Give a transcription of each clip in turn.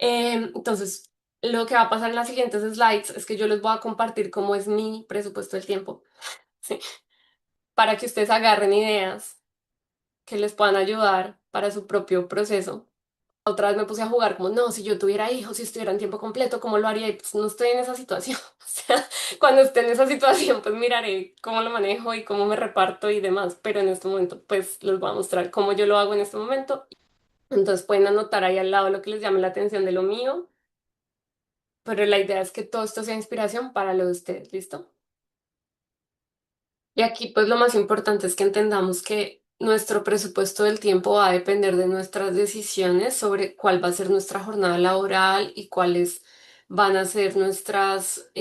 Entonces, lo que va a pasar en las siguientes slides es que yo les voy a compartir cómo es mi presupuesto del tiempo, ¿sí? Para que ustedes agarren ideas que les puedan ayudar para su propio proceso. Otra vez me puse a jugar como, no, si yo tuviera hijos, si estuviera en tiempo completo, ¿cómo lo haría? Y pues no estoy en esa situación. O sea, cuando esté en esa situación, pues miraré cómo lo manejo y cómo me reparto y demás. Pero en este momento, pues les voy a mostrar cómo yo lo hago en este momento. Entonces pueden anotar ahí al lado lo que les llame la atención de lo mío. Pero la idea es que todo esto sea inspiración para lo de ustedes, ¿listo? Y aquí pues lo más importante es que entendamos que nuestro presupuesto del tiempo va a depender de nuestras decisiones sobre cuál va a ser nuestra jornada laboral y cuáles van a ser nuestras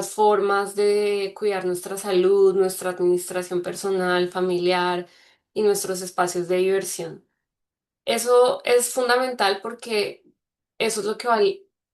formas de cuidar nuestra salud, nuestra administración personal, familiar y nuestros espacios de diversión. Eso es fundamental porque eso es lo que va a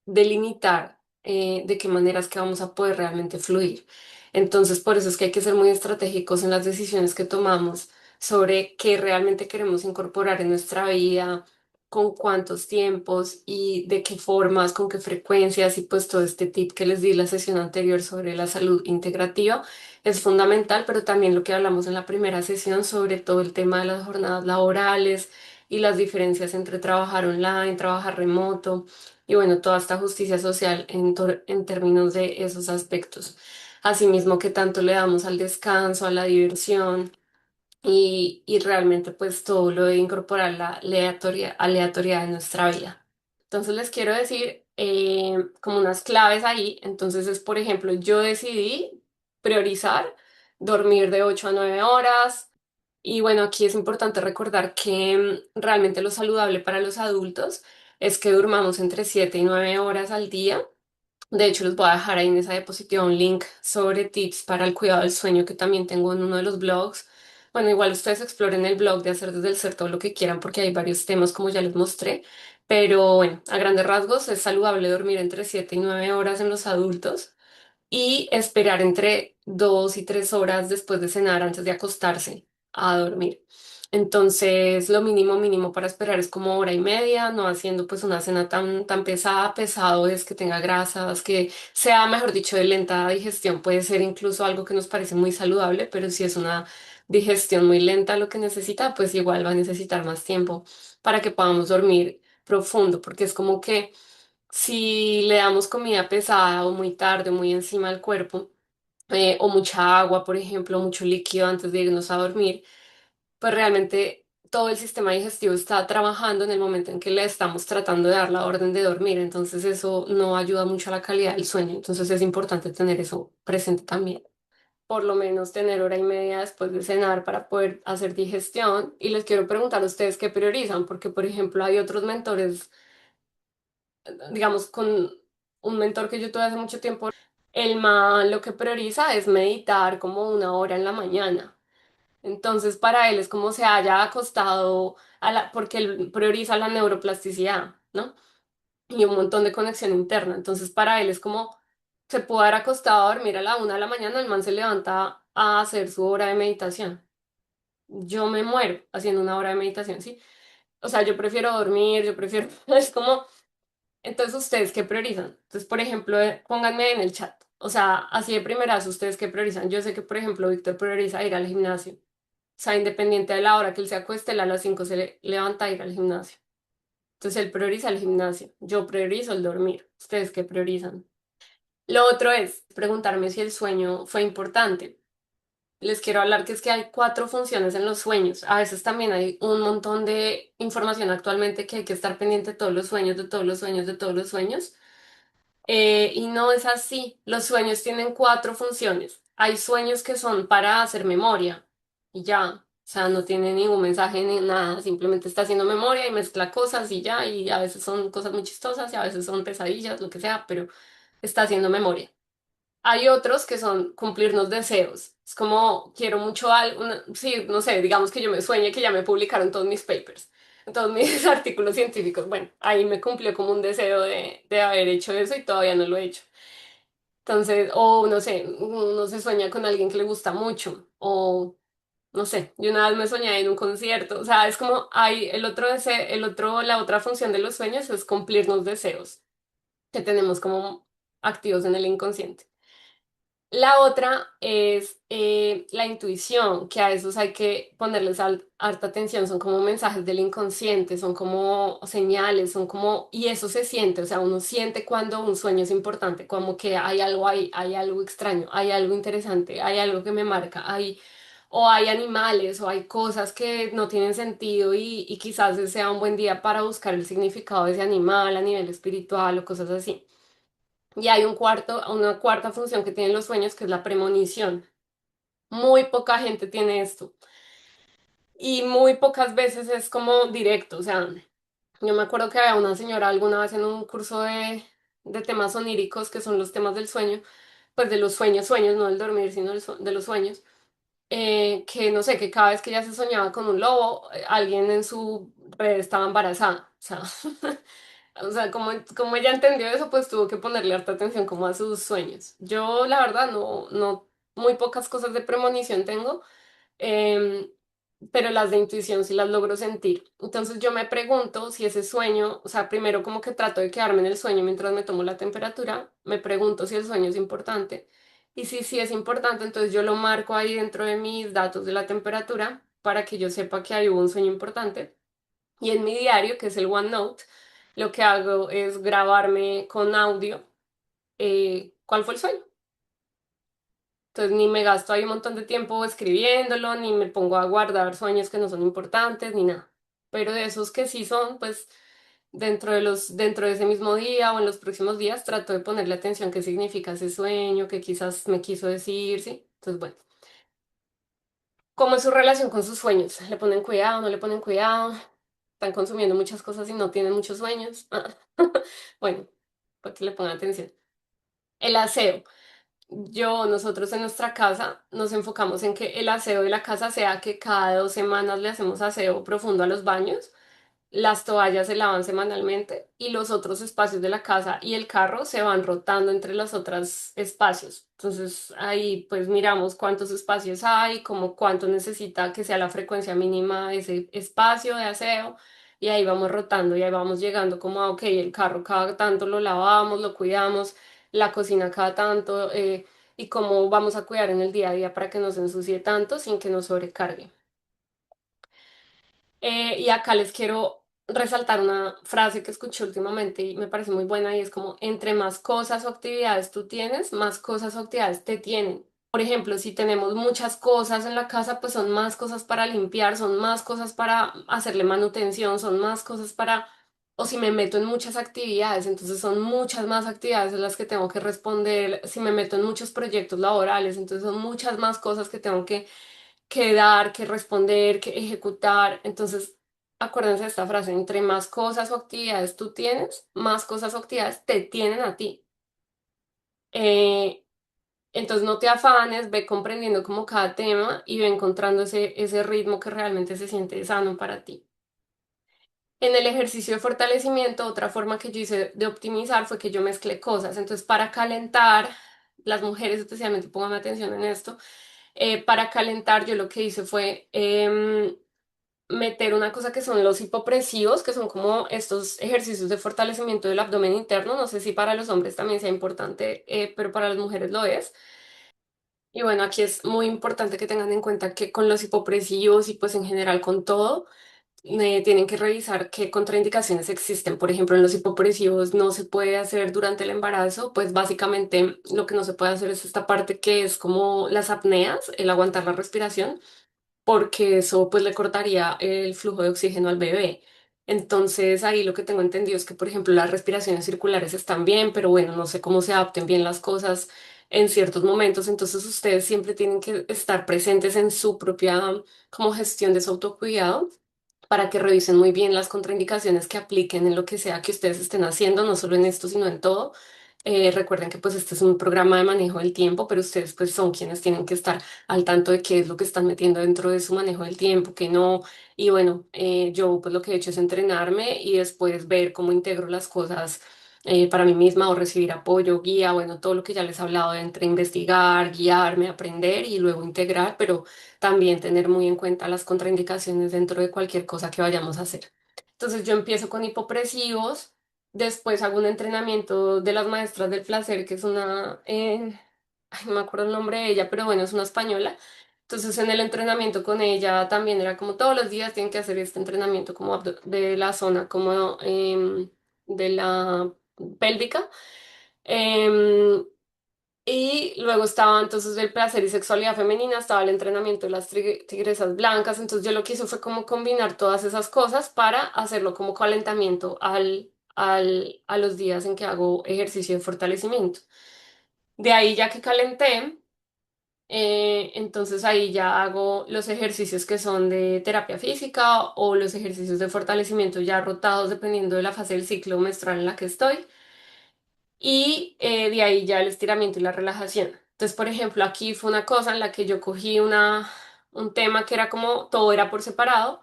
delimitar de qué maneras que vamos a poder realmente fluir. Entonces, por eso es que hay que ser muy estratégicos en las decisiones que tomamos sobre qué realmente queremos incorporar en nuestra vida, con cuántos tiempos y de qué formas, con qué frecuencias y pues todo este tip que les di en la sesión anterior sobre la salud integrativa es fundamental, pero también lo que hablamos en la primera sesión sobre todo el tema de las jornadas laborales y las diferencias entre trabajar online, trabajar remoto y bueno, toda esta justicia social en términos de esos aspectos. Asimismo, que tanto le damos al descanso, a la diversión y realmente pues todo lo de incorporar la aleatoriedad en nuestra vida. Entonces les quiero decir como unas claves ahí. Entonces es, por ejemplo, yo decidí priorizar dormir de 8 a 9 horas. Y bueno, aquí es importante recordar que realmente lo saludable para los adultos es que durmamos entre 7 y 9 horas al día. De hecho, les voy a dejar ahí en esa diapositiva un link sobre tips para el cuidado del sueño que también tengo en uno de los blogs. Bueno, igual ustedes exploren el blog de Hacer desde el Ser todo lo que quieran porque hay varios temas como ya les mostré. Pero bueno, a grandes rasgos es saludable dormir entre 7 y 9 horas en los adultos y esperar entre 2 y 3 horas después de cenar antes de acostarse a dormir. Entonces, lo mínimo mínimo para esperar es como hora y media, no haciendo pues una cena tan pesada. Pesado es que tenga grasas, que sea, mejor dicho, de lenta digestión. Puede ser incluso algo que nos parece muy saludable, pero si es una digestión muy lenta lo que necesita, pues igual va a necesitar más tiempo para que podamos dormir profundo, porque es como que si le damos comida pesada o muy tarde, o muy encima del cuerpo, o mucha agua, por ejemplo, mucho líquido antes de irnos a dormir, pues realmente todo el sistema digestivo está trabajando en el momento en que le estamos tratando de dar la orden de dormir. Entonces eso no ayuda mucho a la calidad del sueño. Entonces es importante tener eso presente también. Por lo menos tener hora y media después de cenar para poder hacer digestión. Y les quiero preguntar a ustedes qué priorizan, porque por ejemplo hay otros mentores, digamos, con un mentor que yo tuve hace mucho tiempo, el man lo que prioriza es meditar como 1 hora en la mañana. Entonces, para él es como se haya acostado porque él prioriza la neuroplasticidad, ¿no? Y un montón de conexión interna. Entonces, para él es como se puede haber acostado a dormir a la 1 de la mañana, el man se levanta a hacer su hora de meditación. Yo me muero haciendo 1 hora de meditación, ¿sí? O sea, yo prefiero dormir, yo prefiero, es como entonces, ¿ustedes qué priorizan? Entonces, por ejemplo, pónganme en el chat. O sea, así de primeras, ¿ustedes qué priorizan? Yo sé que, por ejemplo, Víctor prioriza ir al gimnasio. O sea, independiente de la hora que él se acueste, él a las 5 se levanta a ir al gimnasio. Entonces, él prioriza el gimnasio. Yo priorizo el dormir. ¿Ustedes qué priorizan? Lo otro es preguntarme si el sueño fue importante. Les quiero hablar que es que hay 4 funciones en los sueños. A veces también hay un montón de información actualmente que hay que estar pendiente de todos los sueños, de todos los sueños, de todos los sueños. Y no es así. Los sueños tienen 4 funciones. Hay sueños que son para hacer memoria y ya. O sea, no tiene ningún mensaje ni nada. Simplemente está haciendo memoria y mezcla cosas y ya. Y a veces son cosas muy chistosas y a veces son pesadillas, lo que sea, pero está haciendo memoria. Hay otros que son cumplirnos deseos. Es como quiero mucho algo, sí, no sé, digamos que yo me sueñe que ya me publicaron todos mis papers, todos mis artículos científicos. Bueno, ahí me cumplió como un deseo de haber hecho eso y todavía no lo he hecho. Entonces, o no sé, uno se sueña con alguien que le gusta mucho, No sé, yo una vez me soñé en un concierto, o sea, es como hay el otro la otra función de los sueños es cumplirnos deseos que tenemos como activos en el inconsciente. La otra es la intuición, que a esos hay que ponerles harta atención, son como mensajes del inconsciente, son como señales, son como, y eso se siente, o sea, uno siente cuando un sueño es importante, como que hay algo ahí, hay algo extraño, hay algo interesante, hay algo que me marca, o hay animales, o hay cosas que no tienen sentido y quizás ese sea un buen día para buscar el significado de ese animal a nivel espiritual o cosas así. Y hay una cuarta función que tienen los sueños, que es la premonición. Muy poca gente tiene esto. Y muy pocas veces es como directo. O sea, yo me acuerdo que había una señora alguna vez en un curso de temas oníricos, que son los temas del sueño, pues de los sueños, sueños, no del dormir, sino de los sueños, que no sé, que cada vez que ella se soñaba con un lobo, alguien en su red estaba embarazada. O sea, o sea, como ella entendió eso, pues tuvo que ponerle harta atención como a sus sueños. Yo, la verdad, muy pocas cosas de premonición tengo, em, pero las de intuición sí las logro sentir. Entonces yo me pregunto si ese sueño, o sea, primero como que trato de quedarme en el sueño mientras me tomo la temperatura, me pregunto si el sueño es importante. Y si sí es importante, entonces yo lo marco ahí dentro de mis datos de la temperatura para que yo sepa que hay hubo un sueño importante. Y en mi diario, que es el OneNote, lo que hago es grabarme con audio cuál fue el sueño. Entonces ni me gasto ahí un montón de tiempo escribiéndolo, ni me pongo a guardar sueños que no son importantes, ni nada. Pero de esos que sí son, pues dentro de ese mismo día o en los próximos días trato de ponerle atención qué significa ese sueño, qué quizás me quiso decir, ¿sí? Entonces, bueno, ¿cómo es su relación con sus sueños? ¿Le ponen cuidado, no le ponen cuidado? ¿Están consumiendo muchas cosas y no tienen muchos sueños? Bueno, para que le pongan atención. El aseo. Nosotros en nuestra casa nos enfocamos en que el aseo de la casa sea que cada 2 semanas le hacemos aseo profundo a los baños, las toallas se lavan semanalmente y los otros espacios de la casa y el carro se van rotando entre los otros espacios. Entonces ahí pues miramos cuántos espacios hay, como cuánto necesita que sea la frecuencia mínima ese espacio de aseo y ahí vamos rotando y ahí vamos llegando como a, ok, el carro cada tanto lo lavamos, lo cuidamos, la cocina cada tanto y cómo vamos a cuidar en el día a día para que no se ensucie tanto sin que nos sobrecargue. Y acá les quiero resaltar una frase que escuché últimamente y me parece muy buena y es como, entre más cosas o actividades tú tienes, más cosas o actividades te tienen. Por ejemplo, si tenemos muchas cosas en la casa, pues son más cosas para limpiar, son más cosas para hacerle manutención, son más cosas para... O si me meto en muchas actividades, entonces son muchas más actividades en las que tengo que responder. Si me meto en muchos proyectos laborales, entonces son muchas más cosas que dar, que responder, que ejecutar. Entonces, acuérdense de esta frase, entre más cosas o actividades tú tienes, más cosas o actividades te tienen a ti. Eh, entonces, no te afanes, ve comprendiendo como cada tema y ve encontrando ese ritmo que realmente se siente sano para ti. En el ejercicio de fortalecimiento, otra forma que yo hice de optimizar fue que yo mezclé cosas. Entonces, para calentar, las mujeres especialmente pongan atención en esto, para calentar yo lo que hice fue meter una cosa que son los hipopresivos, que son como estos ejercicios de fortalecimiento del abdomen interno. No sé si para los hombres también sea importante, pero para las mujeres lo es. Y bueno, aquí es muy importante que tengan en cuenta que con los hipopresivos y pues en general con todo, tienen que revisar qué contraindicaciones existen. Por ejemplo, en los hipopresivos no se puede hacer durante el embarazo, pues básicamente lo que no se puede hacer es esta parte que es como las apneas, el aguantar la respiración porque eso pues le cortaría el flujo de oxígeno al bebé. Entonces ahí lo que tengo entendido es que, por ejemplo, las respiraciones circulares están bien, pero bueno, no sé cómo se adapten bien las cosas en ciertos momentos. Entonces ustedes siempre tienen que estar presentes en su propia como gestión de su autocuidado para que revisen muy bien las contraindicaciones que apliquen en lo que sea que ustedes estén haciendo, no solo en esto, sino en todo. Recuerden que pues este es un programa de manejo del tiempo, pero ustedes pues son quienes tienen que estar al tanto de qué es lo que están metiendo dentro de su manejo del tiempo, qué no. Y bueno, yo pues lo que he hecho es entrenarme y después ver cómo integro las cosas. para mí misma o recibir apoyo, guía, bueno, todo lo que ya les he hablado de entre investigar, guiarme, aprender y luego integrar, pero también tener muy en cuenta las contraindicaciones dentro de cualquier cosa que vayamos a hacer. Entonces yo empiezo con hipopresivos, después hago un entrenamiento de las maestras del placer, que es una, ay, no me acuerdo el nombre de ella, pero bueno, es una española. Entonces en el entrenamiento con ella también era como todos los días tienen que hacer este entrenamiento como de la zona como de la pélvica. Em, y luego estaba entonces el placer y sexualidad femenina, estaba el entrenamiento de las tigresas blancas. Entonces yo lo que hice fue como combinar todas esas cosas para hacerlo como calentamiento a los días en que hago ejercicio de fortalecimiento. De ahí ya que calenté. Entonces ahí ya hago los ejercicios que son de terapia física o los ejercicios de fortalecimiento ya rotados dependiendo de la fase del ciclo menstrual en la que estoy. Y de ahí ya el estiramiento y la relajación. Entonces, por ejemplo, aquí fue una cosa en la que yo cogí un tema que era como todo era por separado,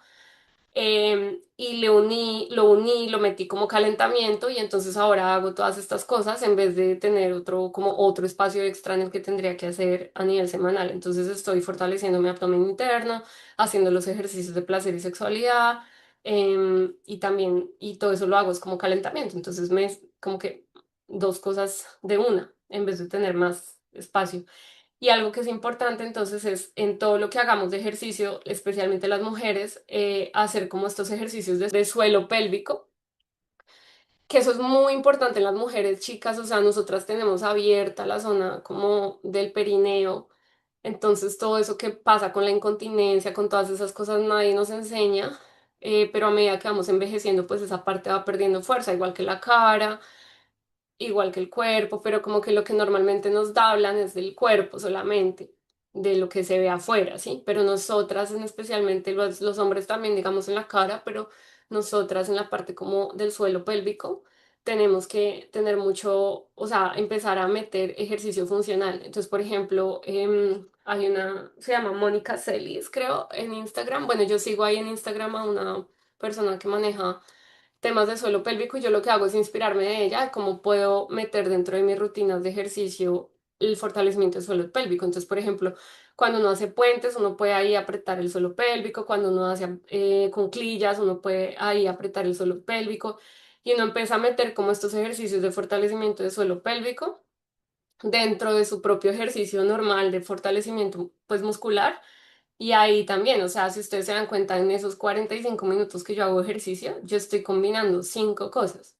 y lo metí como calentamiento y entonces ahora hago todas estas cosas en vez de tener otro, como otro espacio extra en el que tendría que hacer a nivel semanal. Entonces estoy fortaleciendo mi abdomen interno, haciendo los ejercicios de placer y sexualidad, y también, y todo eso lo hago es como calentamiento. Entonces como que dos cosas de una en vez de tener más espacio. Y algo que es importante entonces es en todo lo que hagamos de ejercicio, especialmente las mujeres, hacer como estos ejercicios de suelo pélvico, que eso es muy importante en las mujeres chicas, o sea, nosotras tenemos abierta la zona como del perineo, entonces todo eso que pasa con la incontinencia, con todas esas cosas nadie nos enseña, pero a medida que vamos envejeciendo, pues esa parte va perdiendo fuerza, igual que la cara, igual que el cuerpo, pero como que lo que normalmente nos hablan es del cuerpo solamente, de lo que se ve afuera, ¿sí? Pero nosotras, en especialmente los hombres también, digamos, en la cara, pero nosotras en la parte como del suelo pélvico, tenemos que tener mucho, o sea, empezar a meter ejercicio funcional. Entonces, por ejemplo, hay una, se llama Mónica Celis, creo, en Instagram. Bueno, yo sigo ahí en Instagram a una persona que maneja temas de suelo pélvico y yo lo que hago es inspirarme de ella, de cómo puedo meter dentro de mis rutinas de ejercicio el fortalecimiento del suelo pélvico. Entonces, por ejemplo, cuando uno hace puentes, uno puede ahí apretar el suelo pélvico, cuando uno hace cuclillas, uno puede ahí apretar el suelo pélvico y uno empieza a meter como estos ejercicios de fortalecimiento del suelo pélvico dentro de su propio ejercicio normal de fortalecimiento pues muscular. Y ahí también, o sea, si ustedes se dan cuenta en esos 45 minutos que yo hago ejercicio, yo estoy combinando cinco cosas.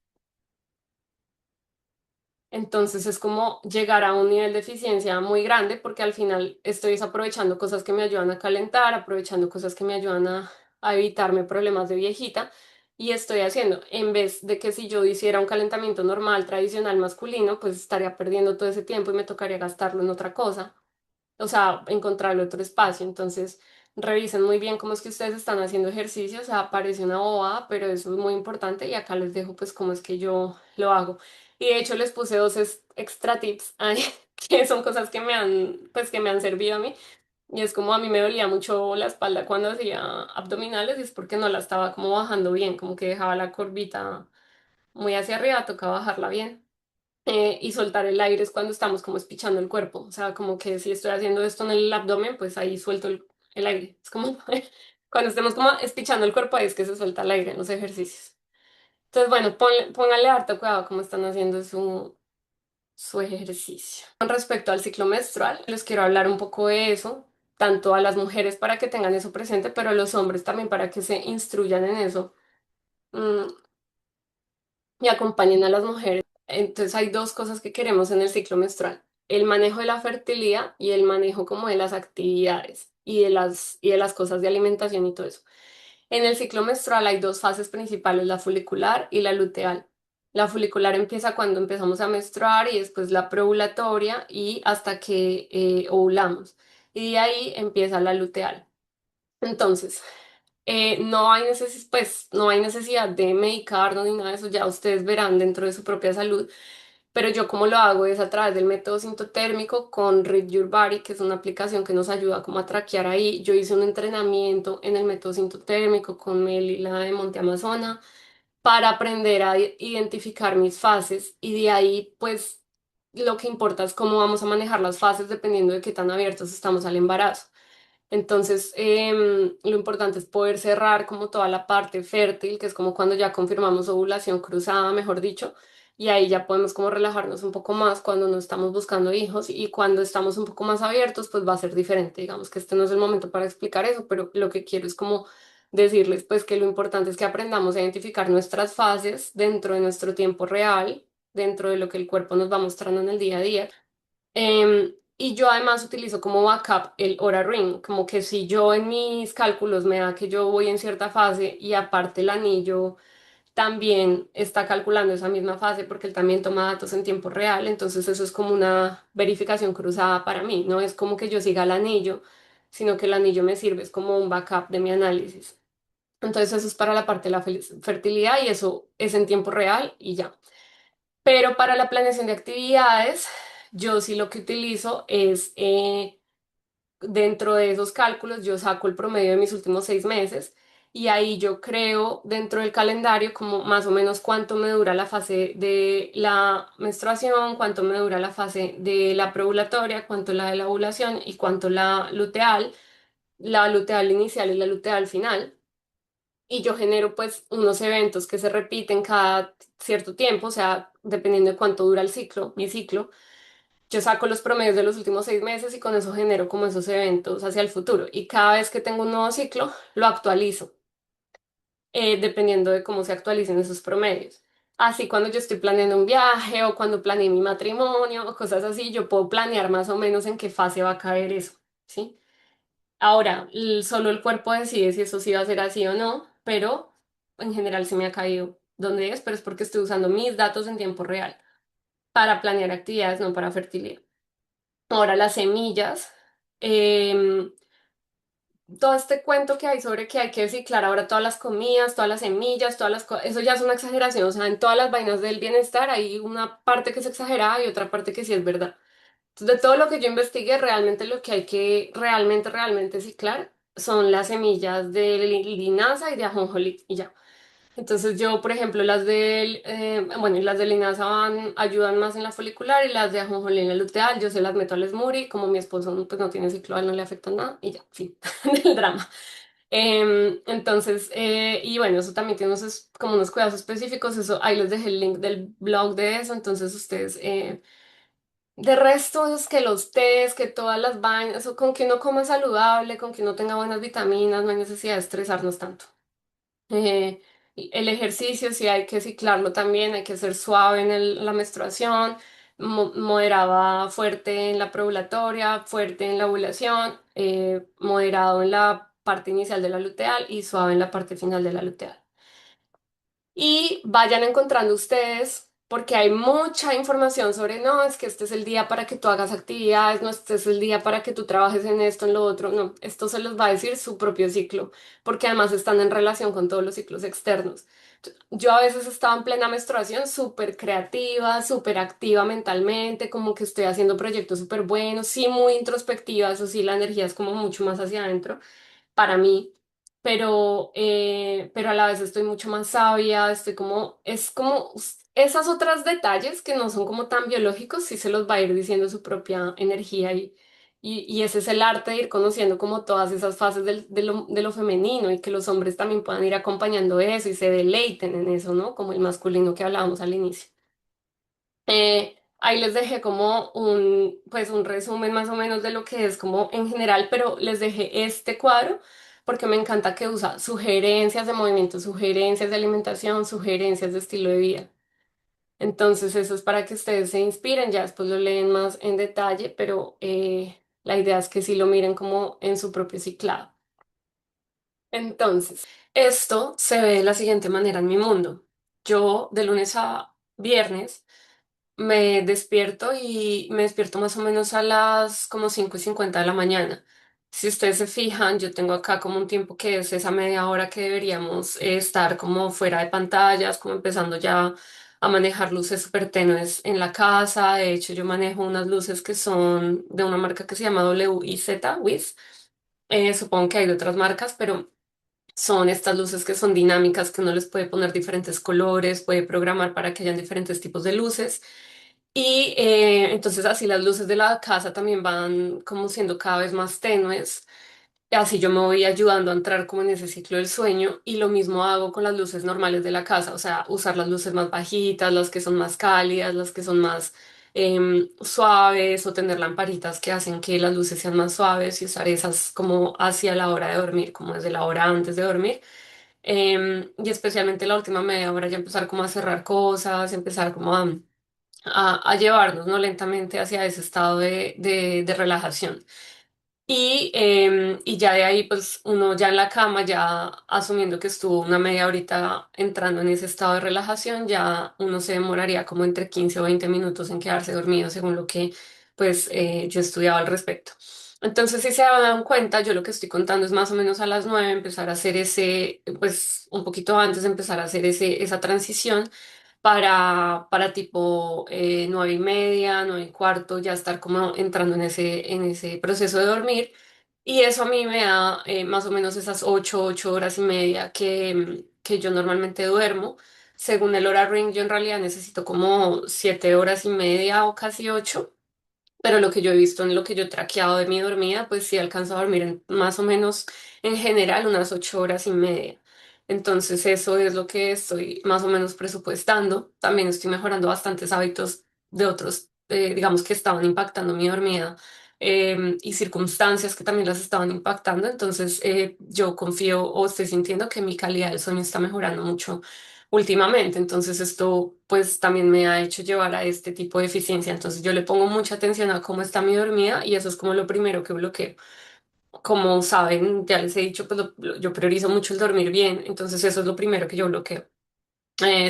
Entonces es como llegar a un nivel de eficiencia muy grande porque al final estoy desaprovechando cosas que me ayudan a calentar, aprovechando cosas que me ayudan a evitarme problemas de viejita y estoy haciendo, en vez de que si yo hiciera un calentamiento normal, tradicional, masculino, pues estaría perdiendo todo ese tiempo y me tocaría gastarlo en otra cosa, o sea, encontrarle otro espacio. Entonces, revisen muy bien cómo es que ustedes están haciendo ejercicio, o sea, parece una bobada, pero eso es muy importante y acá les dejo pues cómo es que yo lo hago. Y de hecho les puse dos extra tips ahí, que son cosas que pues que me han servido a mí. Y es como a mí me dolía mucho la espalda cuando hacía abdominales y es porque no la estaba como bajando bien, como que dejaba la curvita muy hacia arriba, tocaba bajarla bien, y soltar el aire es cuando estamos como espichando el cuerpo. O sea, como que si estoy haciendo esto en el abdomen, pues ahí suelto el aire. Es como cuando estemos como espichando el cuerpo, ahí es que se suelta el aire en los ejercicios. Entonces, bueno, póngale harto cuidado cómo están haciendo su ejercicio. Con respecto al ciclo menstrual, les quiero hablar un poco de eso, tanto a las mujeres para que tengan eso presente, pero a los hombres también para que se instruyan en eso. Mm, y acompañen a las mujeres. Entonces hay dos cosas que queremos en el ciclo menstrual: el manejo de la fertilidad y el manejo como de las actividades y de las cosas de alimentación y todo eso. En el ciclo menstrual hay dos fases principales, la folicular y la luteal. La folicular empieza cuando empezamos a menstruar y después la preovulatoria y hasta que ovulamos. Y de ahí empieza la luteal. Entonces, no hay necesidad de medicarnos ni nada de eso, ya ustedes verán dentro de su propia salud, pero yo como lo hago es a través del método sintotérmico con Read Your Body, que es una aplicación que nos ayuda como a traquear ahí. Yo hice un entrenamiento en el método sintotérmico con Meli, la de Monte Amazona, para aprender a identificar mis fases y de ahí pues lo que importa es cómo vamos a manejar las fases dependiendo de qué tan abiertos estamos al embarazo. Entonces, lo importante es poder cerrar como toda la parte fértil, que es como cuando ya confirmamos ovulación cruzada, mejor dicho, y ahí ya podemos como relajarnos un poco más cuando no estamos buscando hijos y cuando estamos un poco más abiertos, pues va a ser diferente. Digamos que este no es el momento para explicar eso, pero lo que quiero es como decirles pues que lo importante es que aprendamos a identificar nuestras fases dentro de nuestro tiempo real, dentro de lo que el cuerpo nos va mostrando en el día a día. Y yo además utilizo como backup el Oura Ring, como que si yo en mis cálculos me da que yo voy en cierta fase y aparte el anillo también está calculando esa misma fase porque él también toma datos en tiempo real, entonces eso es como una verificación cruzada para mí, no es como que yo siga el anillo, sino que el anillo me sirve, es como un backup de mi análisis. Entonces eso es para la parte de la fertilidad y eso es en tiempo real y ya. Pero para la planeación de actividades, yo sí lo que utilizo es, dentro de esos cálculos, yo saco el promedio de mis últimos 6 meses y ahí yo creo dentro del calendario como más o menos cuánto me dura la fase de la menstruación, cuánto me dura la fase de la preovulatoria, cuánto la de la ovulación y cuánto la luteal inicial y la luteal final. Y yo genero pues unos eventos que se repiten cada cierto tiempo, o sea, dependiendo de cuánto dura el ciclo, mi ciclo, yo saco los promedios de los últimos 6 meses y con eso genero como esos eventos hacia el futuro. Y cada vez que tengo un nuevo ciclo, lo actualizo, dependiendo de cómo se actualicen esos promedios. Así cuando yo estoy planeando un viaje o cuando planeé mi matrimonio o cosas así, yo puedo planear más o menos en qué fase va a caer eso, ¿sí? Ahora, solo el cuerpo decide si eso sí va a ser así o no, pero en general se me ha caído donde es, pero es porque estoy usando mis datos en tiempo real para planear actividades, no para fertilidad. Ahora, las semillas, em, todo este cuento que hay sobre que hay que reciclar ahora todas las comidas, todas las semillas, todas las cosas, eso ya es una exageración, o sea, en todas las vainas del bienestar hay una parte que es exagerada y otra parte que sí es verdad. Entonces, de todo lo que yo investigué, realmente lo que hay que realmente ciclar son las semillas de linaza y de ajonjolí y ya. Entonces yo, por ejemplo, bueno, y las de linaza ayudan más en la folicular y las de ajonjolí en la luteal, yo se las meto al smoothie, como mi esposo pues no tiene ciclo, a él no le afecta nada y ya, fin, del drama. Entonces, y bueno, eso también tiene como unos cuidados específicos, eso, ahí les dejé el link del blog de eso, entonces ustedes... de resto es que los tés, que todas las vainas, o con que uno coma saludable, con que uno tenga buenas vitaminas, no hay necesidad de estresarnos tanto. Eh, el ejercicio sí hay que ciclarlo también, hay que ser suave en la menstruación, moderada fuerte en la preovulatoria, fuerte en la ovulación, moderado en la parte inicial de la luteal y suave en la parte final de la luteal. Y vayan encontrando ustedes, porque hay mucha información sobre, no, es que este es el día para que tú hagas actividades, no, este es el día para que tú trabajes en esto, en lo otro, no, esto se los va a decir su propio ciclo, porque además están en relación con todos los ciclos externos. Yo a veces estaba en plena menstruación súper creativa, súper activa mentalmente, como que estoy haciendo proyectos súper buenos, sí, muy introspectiva, eso sí, la energía es como mucho más hacia adentro para mí, pero a la vez estoy mucho más sabia, estoy como, es como esas otras detalles que no son como tan biológicos, sí se los va a ir diciendo su propia energía y ese es el arte de ir conociendo como todas esas fases de lo femenino y que los hombres también puedan ir acompañando eso y se deleiten en eso, ¿no? Como el masculino que hablábamos al inicio. Ahí les dejé como pues un resumen más o menos de lo que es como en general, pero les dejé este cuadro porque me encanta que usa sugerencias de movimiento, sugerencias de alimentación, sugerencias de estilo de vida. Entonces eso es para que ustedes se inspiren, ya después lo leen más en detalle, pero la idea es que sí lo miren como en su propio ciclado. Entonces, esto se ve de la siguiente manera en mi mundo. Yo de lunes a viernes me despierto y me despierto más o menos a las como 5:50 de la mañana. Si ustedes se fijan, yo tengo acá como un tiempo que es esa media hora que deberíamos estar como fuera de pantallas, como empezando ya a manejar luces súper tenues en la casa. De hecho, yo manejo unas luces que son de una marca que se llama WIZ, WIZ. Supongo que hay de otras marcas, pero son estas luces que son dinámicas, que uno les puede poner diferentes colores, puede programar para que hayan diferentes tipos de luces. Y entonces así las luces de la casa también van como siendo cada vez más tenues. Así yo me voy ayudando a entrar como en ese ciclo del sueño y lo mismo hago con las luces normales de la casa, o sea, usar las luces más bajitas, las que son más cálidas, las que son más suaves o tener lamparitas que hacen que las luces sean más suaves y usar esas como hacia la hora de dormir, como desde la hora antes de dormir. Y especialmente la última media hora ya empezar como a cerrar cosas, empezar como a llevarnos, ¿no? Lentamente hacia ese estado de relajación. Y ya de ahí, pues uno ya en la cama, ya asumiendo que estuvo una media horita entrando en ese estado de relajación, ya uno se demoraría como entre 15 o 20 minutos en quedarse dormido, según lo que pues yo estudiaba al respecto. Entonces, si se dan cuenta, yo lo que estoy contando es más o menos a las 9 empezar a hacer ese, pues un poquito antes de empezar a hacer esa transición para tipo 9:30, 9:15, ya estar como entrando en ese proceso de dormir. Y eso a mí me da más o menos esas 8 horas y media que yo normalmente duermo. Según el hora ring, yo en realidad necesito como 7 horas y media o casi 8. Pero lo que yo he visto en lo que yo he traqueado de mi dormida, pues sí alcanzo a dormir más o menos en general unas 8 horas y media. Entonces eso es lo que estoy más o menos presupuestando. También estoy mejorando bastantes hábitos de otros, digamos, que estaban impactando mi dormida y circunstancias que también las estaban impactando. Entonces yo confío o estoy sintiendo que mi calidad del sueño está mejorando mucho últimamente. Entonces esto pues también me ha hecho llevar a este tipo de eficiencia. Entonces yo le pongo mucha atención a cómo está mi dormida y eso es como lo primero que bloqueo. Como saben, ya les he dicho, pues yo priorizo mucho el dormir bien, entonces eso es lo primero que yo bloqueo.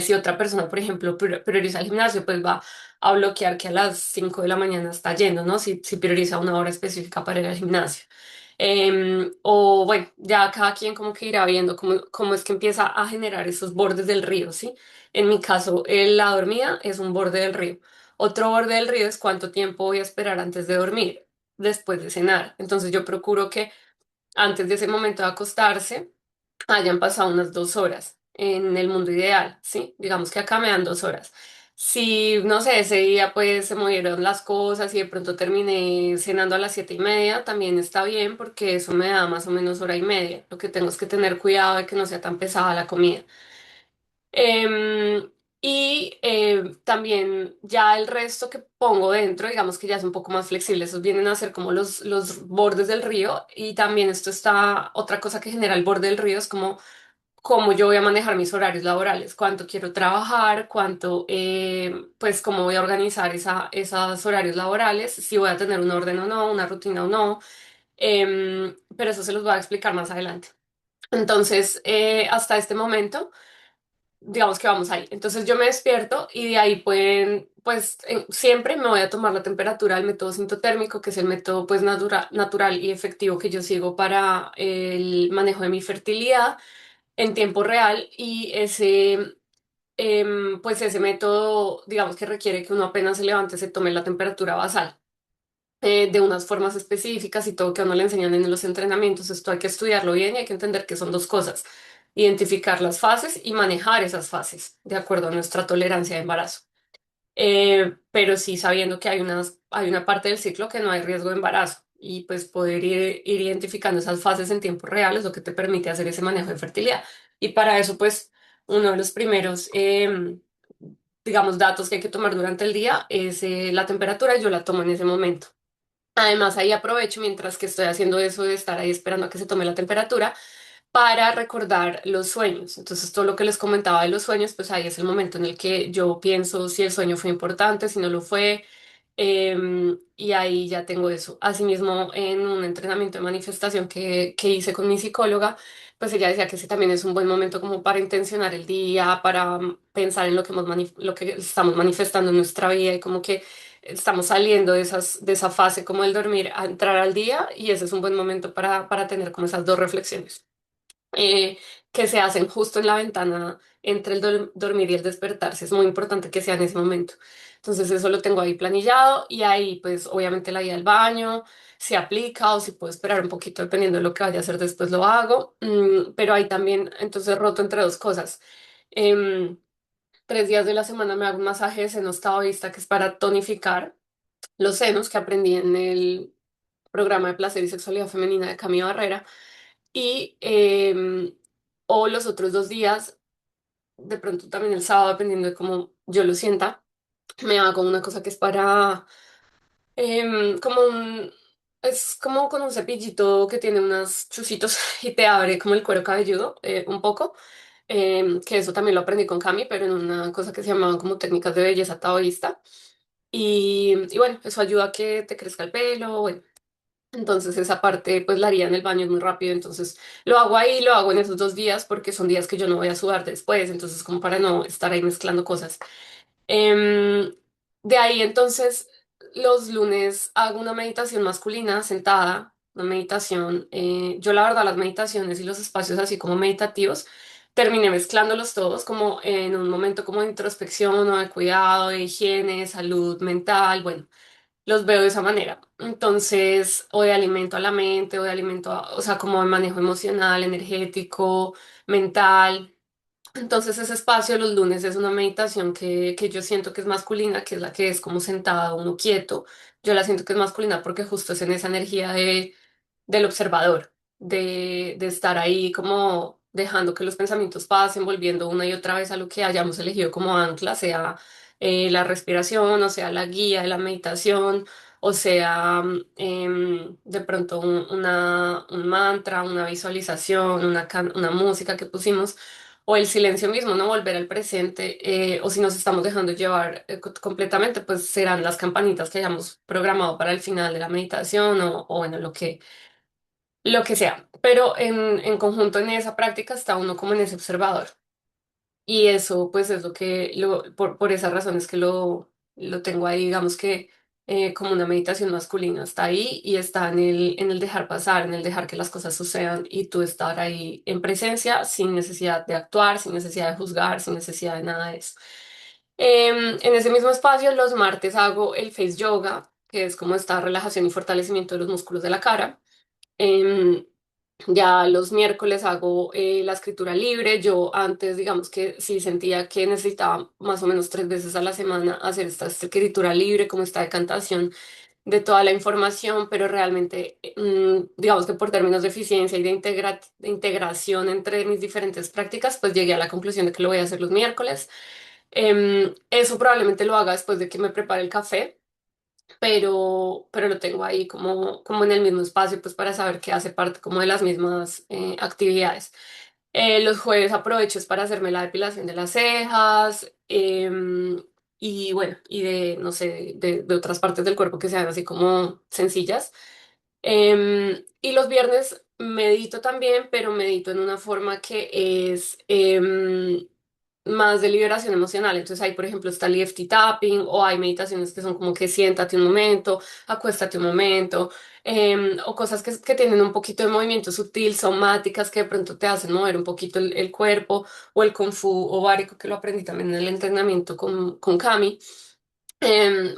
Si otra persona, por ejemplo, prioriza el gimnasio, pues va a bloquear que a las 5 de la mañana está yendo, ¿no? Si prioriza una hora específica para ir al gimnasio. O bueno, ya cada quien como que irá viendo cómo es que empieza a generar esos bordes del río, ¿sí? En mi caso, la dormida es un borde del río. Otro borde del río es cuánto tiempo voy a esperar antes de dormir, después de cenar. Entonces yo procuro que antes de ese momento de acostarse, hayan pasado unas 2 horas en el mundo ideal, ¿sí? Digamos que acá me dan 2 horas. Si, no sé, ese día pues se movieron las cosas y de pronto terminé cenando a las 7:30, también está bien porque eso me da más o menos hora y media. Lo que tengo es que tener cuidado de que no sea tan pesada la comida. Y también ya el resto que pongo dentro, digamos que ya es un poco más flexible, esos vienen a ser como los bordes del río y también esto está, otra cosa que genera el borde del río es como cómo yo voy a manejar mis horarios laborales, cuánto quiero trabajar, cuánto, pues cómo voy a organizar esos horarios laborales, si voy a tener un orden o no, una rutina o no. Pero eso se los voy a explicar más adelante. Entonces, hasta este momento digamos que vamos ahí. Entonces yo me despierto y de ahí pueden, pues siempre me voy a tomar la temperatura del método sintotérmico, que es el método pues natural y efectivo que yo sigo para el manejo de mi fertilidad en tiempo real y pues ese método, digamos que requiere que uno apenas se levante se tome la temperatura basal de unas formas específicas y todo que a uno le enseñan en los entrenamientos. Esto hay que estudiarlo bien y hay que entender que son dos cosas. Identificar las fases y manejar esas fases de acuerdo a nuestra tolerancia de embarazo. Pero sí sabiendo que hay una parte del ciclo que no hay riesgo de embarazo y pues poder ir identificando esas fases en tiempo real es lo que te permite hacer ese manejo de fertilidad. Y para eso pues uno de los primeros, digamos, datos que hay que tomar durante el día es la temperatura. Yo la tomo en ese momento. Además, ahí aprovecho mientras que estoy haciendo eso de estar ahí esperando a que se tome la temperatura para recordar los sueños. Entonces, todo lo que les comentaba de los sueños, pues ahí es el momento en el que yo pienso si el sueño fue importante, si no lo fue, y ahí ya tengo eso. Asimismo, en un entrenamiento de manifestación que hice con mi psicóloga, pues ella decía que ese también es un buen momento como para intencionar el día, para pensar en lo que lo que estamos manifestando en nuestra vida y como que estamos saliendo de esa fase como el dormir a entrar al día y ese es un buen momento para tener como esas dos reflexiones. que se hacen justo en la ventana entre el dormir y el despertarse. Es muy importante que sea en ese momento. Entonces eso lo tengo ahí planillado y ahí pues obviamente la ida al baño se aplica o si puedo esperar un poquito dependiendo de lo que vaya a hacer después lo hago. Pero ahí también entonces roto entre dos cosas. Em, 3 días de la semana me hago un masaje de senos taoísta que es para tonificar los senos que aprendí en el programa de placer y sexualidad femenina de Cami Barrera. Y o los otros 2 días, de pronto también el sábado, dependiendo de cómo yo lo sienta, me hago una cosa que es para como un... Es como con un cepillito que tiene unos chusitos y te abre como el cuero cabelludo un poco. Que eso también lo aprendí con Cami, pero en una cosa que se llamaban como técnicas de belleza taoísta. Y bueno, eso ayuda a que te crezca el pelo. Bueno, entonces esa parte pues la haría en el baño muy rápido. Entonces lo hago ahí, lo hago en esos 2 días porque son días que yo no voy a sudar después. Entonces como para no estar ahí mezclando cosas. Em, de ahí entonces los lunes hago una meditación masculina sentada, una meditación. Yo la verdad las meditaciones y los espacios así como meditativos terminé mezclándolos todos como en un momento como de introspección o de cuidado, de higiene, salud mental, bueno, los veo de esa manera. Entonces, o de alimento a la mente, o de alimento o sea, como de manejo emocional, energético, mental. Entonces ese espacio de los lunes es una meditación que yo siento que es masculina, que es la que es como sentada uno quieto. Yo la siento que es masculina porque justo es en esa energía del observador, de estar ahí como dejando que los pensamientos pasen, volviendo una y otra vez a lo que hayamos elegido como ancla, sea la respiración, o sea la guía de la meditación, o sea de pronto un mantra, una visualización, una música que pusimos. O el silencio mismo, ¿no? Volver al presente, o si nos estamos dejando llevar completamente, pues serán las campanitas que hayamos programado para el final de la meditación o bueno, lo que sea. Pero en conjunto en esa práctica está uno como en ese observador. Y eso, pues, es lo que, por esa razón es que lo tengo ahí, digamos que como una meditación masculina. Está ahí y está en el dejar pasar, en el dejar que las cosas sucedan y tú estar ahí en presencia sin necesidad de actuar, sin necesidad de juzgar, sin necesidad de nada de eso. En ese mismo espacio, los martes hago el face yoga, que es como esta relajación y fortalecimiento de los músculos de la cara. Em, ya los miércoles hago la escritura libre. Yo antes, digamos que sí sentía que necesitaba más o menos 3 veces a la semana hacer esta escritura libre, como esta decantación de toda la información, pero realmente, digamos que por términos de eficiencia y de integración entre mis diferentes prácticas, pues llegué a la conclusión de que lo voy a hacer los miércoles. Eso probablemente lo haga después de que me prepare el café, pero lo tengo ahí como en el mismo espacio, pues para saber que hace parte como de las mismas actividades. Los jueves aprovecho es para hacerme la depilación de las cejas, y bueno, y no sé, de otras partes del cuerpo que sean así como sencillas. Y los viernes medito también, pero medito en una forma que es más de liberación emocional. Entonces ahí, por ejemplo, está el EFT tapping o hay meditaciones que son como que siéntate un momento, acuéstate un momento, o cosas que tienen un poquito de movimiento sutil, somáticas que de pronto te hacen mover un poquito el cuerpo, o el Kung Fu ovárico que lo aprendí también en el entrenamiento con Cami.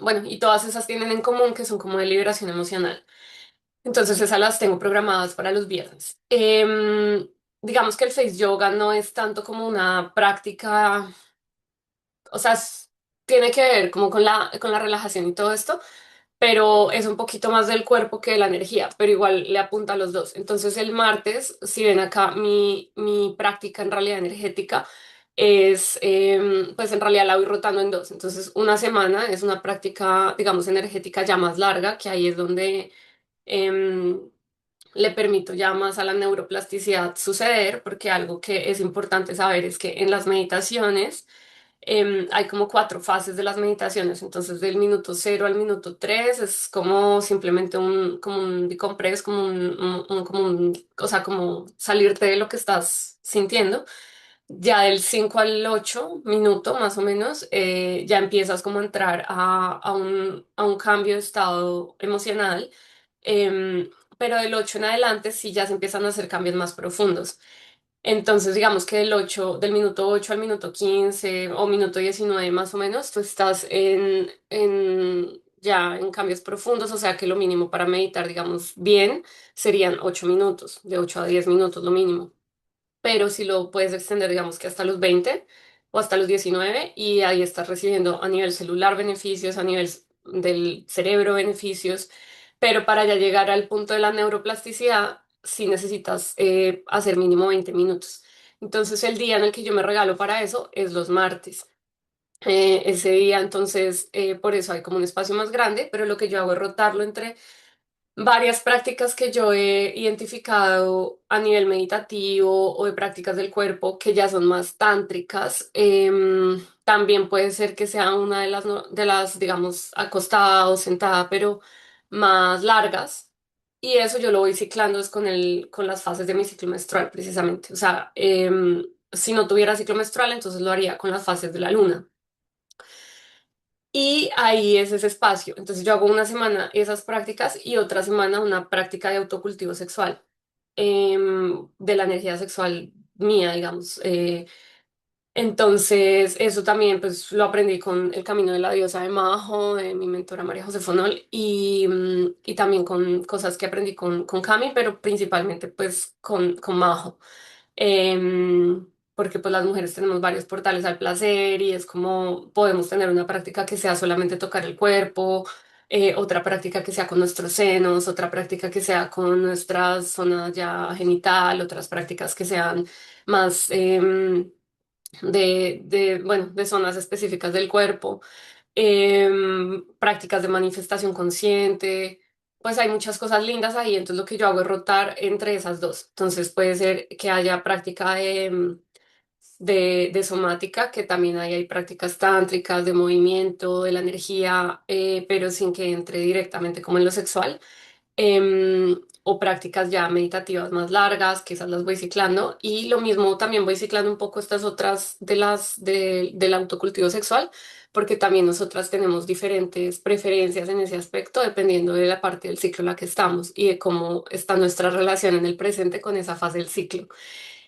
Bueno, y todas esas tienen en común que son como de liberación emocional. Entonces esas las tengo programadas para los viernes. Digamos que el face yoga no es tanto como una práctica, o sea, tiene que ver como con la relajación y todo esto, pero es un poquito más del cuerpo que de la energía, pero igual le apunta a los dos. Entonces el martes, si ven acá, mi práctica en realidad energética es, pues en realidad la voy rotando en dos. Entonces una semana es una práctica, digamos, energética ya más larga, que ahí es donde... em, le permito ya más a la neuroplasticidad suceder, porque algo que es importante saber es que en las meditaciones hay como 4 fases de las meditaciones. Entonces del minuto 0 al minuto 3 es como simplemente como un decompress, o sea, como salirte de lo que estás sintiendo. Ya del 5 al 8 minuto más o menos, ya empiezas como a entrar a un cambio de estado emocional. Pero del 8 en adelante sí ya se empiezan a hacer cambios más profundos. Entonces, digamos que del minuto 8 al minuto 15 o minuto 19 más o menos, tú estás ya en cambios profundos, o sea que lo mínimo para meditar, digamos, bien, serían 8 minutos, de 8 a 10 minutos lo mínimo, pero si lo puedes extender, digamos que hasta los 20 o hasta los 19 y ahí estás recibiendo a nivel celular beneficios, a nivel del cerebro beneficios, pero para ya llegar al punto de la neuroplasticidad, sí necesitas hacer mínimo 20 minutos. Entonces el día en el que yo me regalo para eso es los martes. Ese día, entonces, por eso hay como un espacio más grande, pero lo que yo hago es rotarlo entre varias prácticas que yo he identificado a nivel meditativo o de prácticas del cuerpo que ya son más tántricas. También puede ser que sea una de las, de las, digamos, acostada o sentada, pero más largas. Y eso yo lo voy ciclando es con las fases de mi ciclo menstrual, precisamente. O sea, si no tuviera ciclo menstrual, entonces lo haría con las fases de la luna. Y ahí es ese espacio. Entonces yo hago una semana esas prácticas y otra semana una práctica de autocultivo sexual, de la energía sexual mía, digamos. Entonces eso también pues lo aprendí con El Camino de la Diosa de Majo, de mi mentora María José Fonol, y también con cosas que aprendí con Cami, pero principalmente pues con Majo. Porque pues las mujeres tenemos varios portales al placer y es como podemos tener una práctica que sea solamente tocar el cuerpo, otra práctica que sea con nuestros senos, otra práctica que sea con nuestra zona ya genital, otras prácticas que sean más bueno, de zonas específicas del cuerpo, prácticas de manifestación consciente, pues hay muchas cosas lindas ahí, entonces lo que yo hago es rotar entre esas dos. Entonces puede ser que haya práctica de somática, que también hay prácticas tántricas de movimiento, de la energía, pero sin que entre directamente como en lo sexual, o prácticas ya meditativas más largas, que esas las voy ciclando. Y lo mismo también voy ciclando un poco estas otras del autocultivo sexual, porque también nosotras tenemos diferentes preferencias en ese aspecto, dependiendo de la parte del ciclo en la que estamos y de cómo está nuestra relación en el presente con esa fase del ciclo.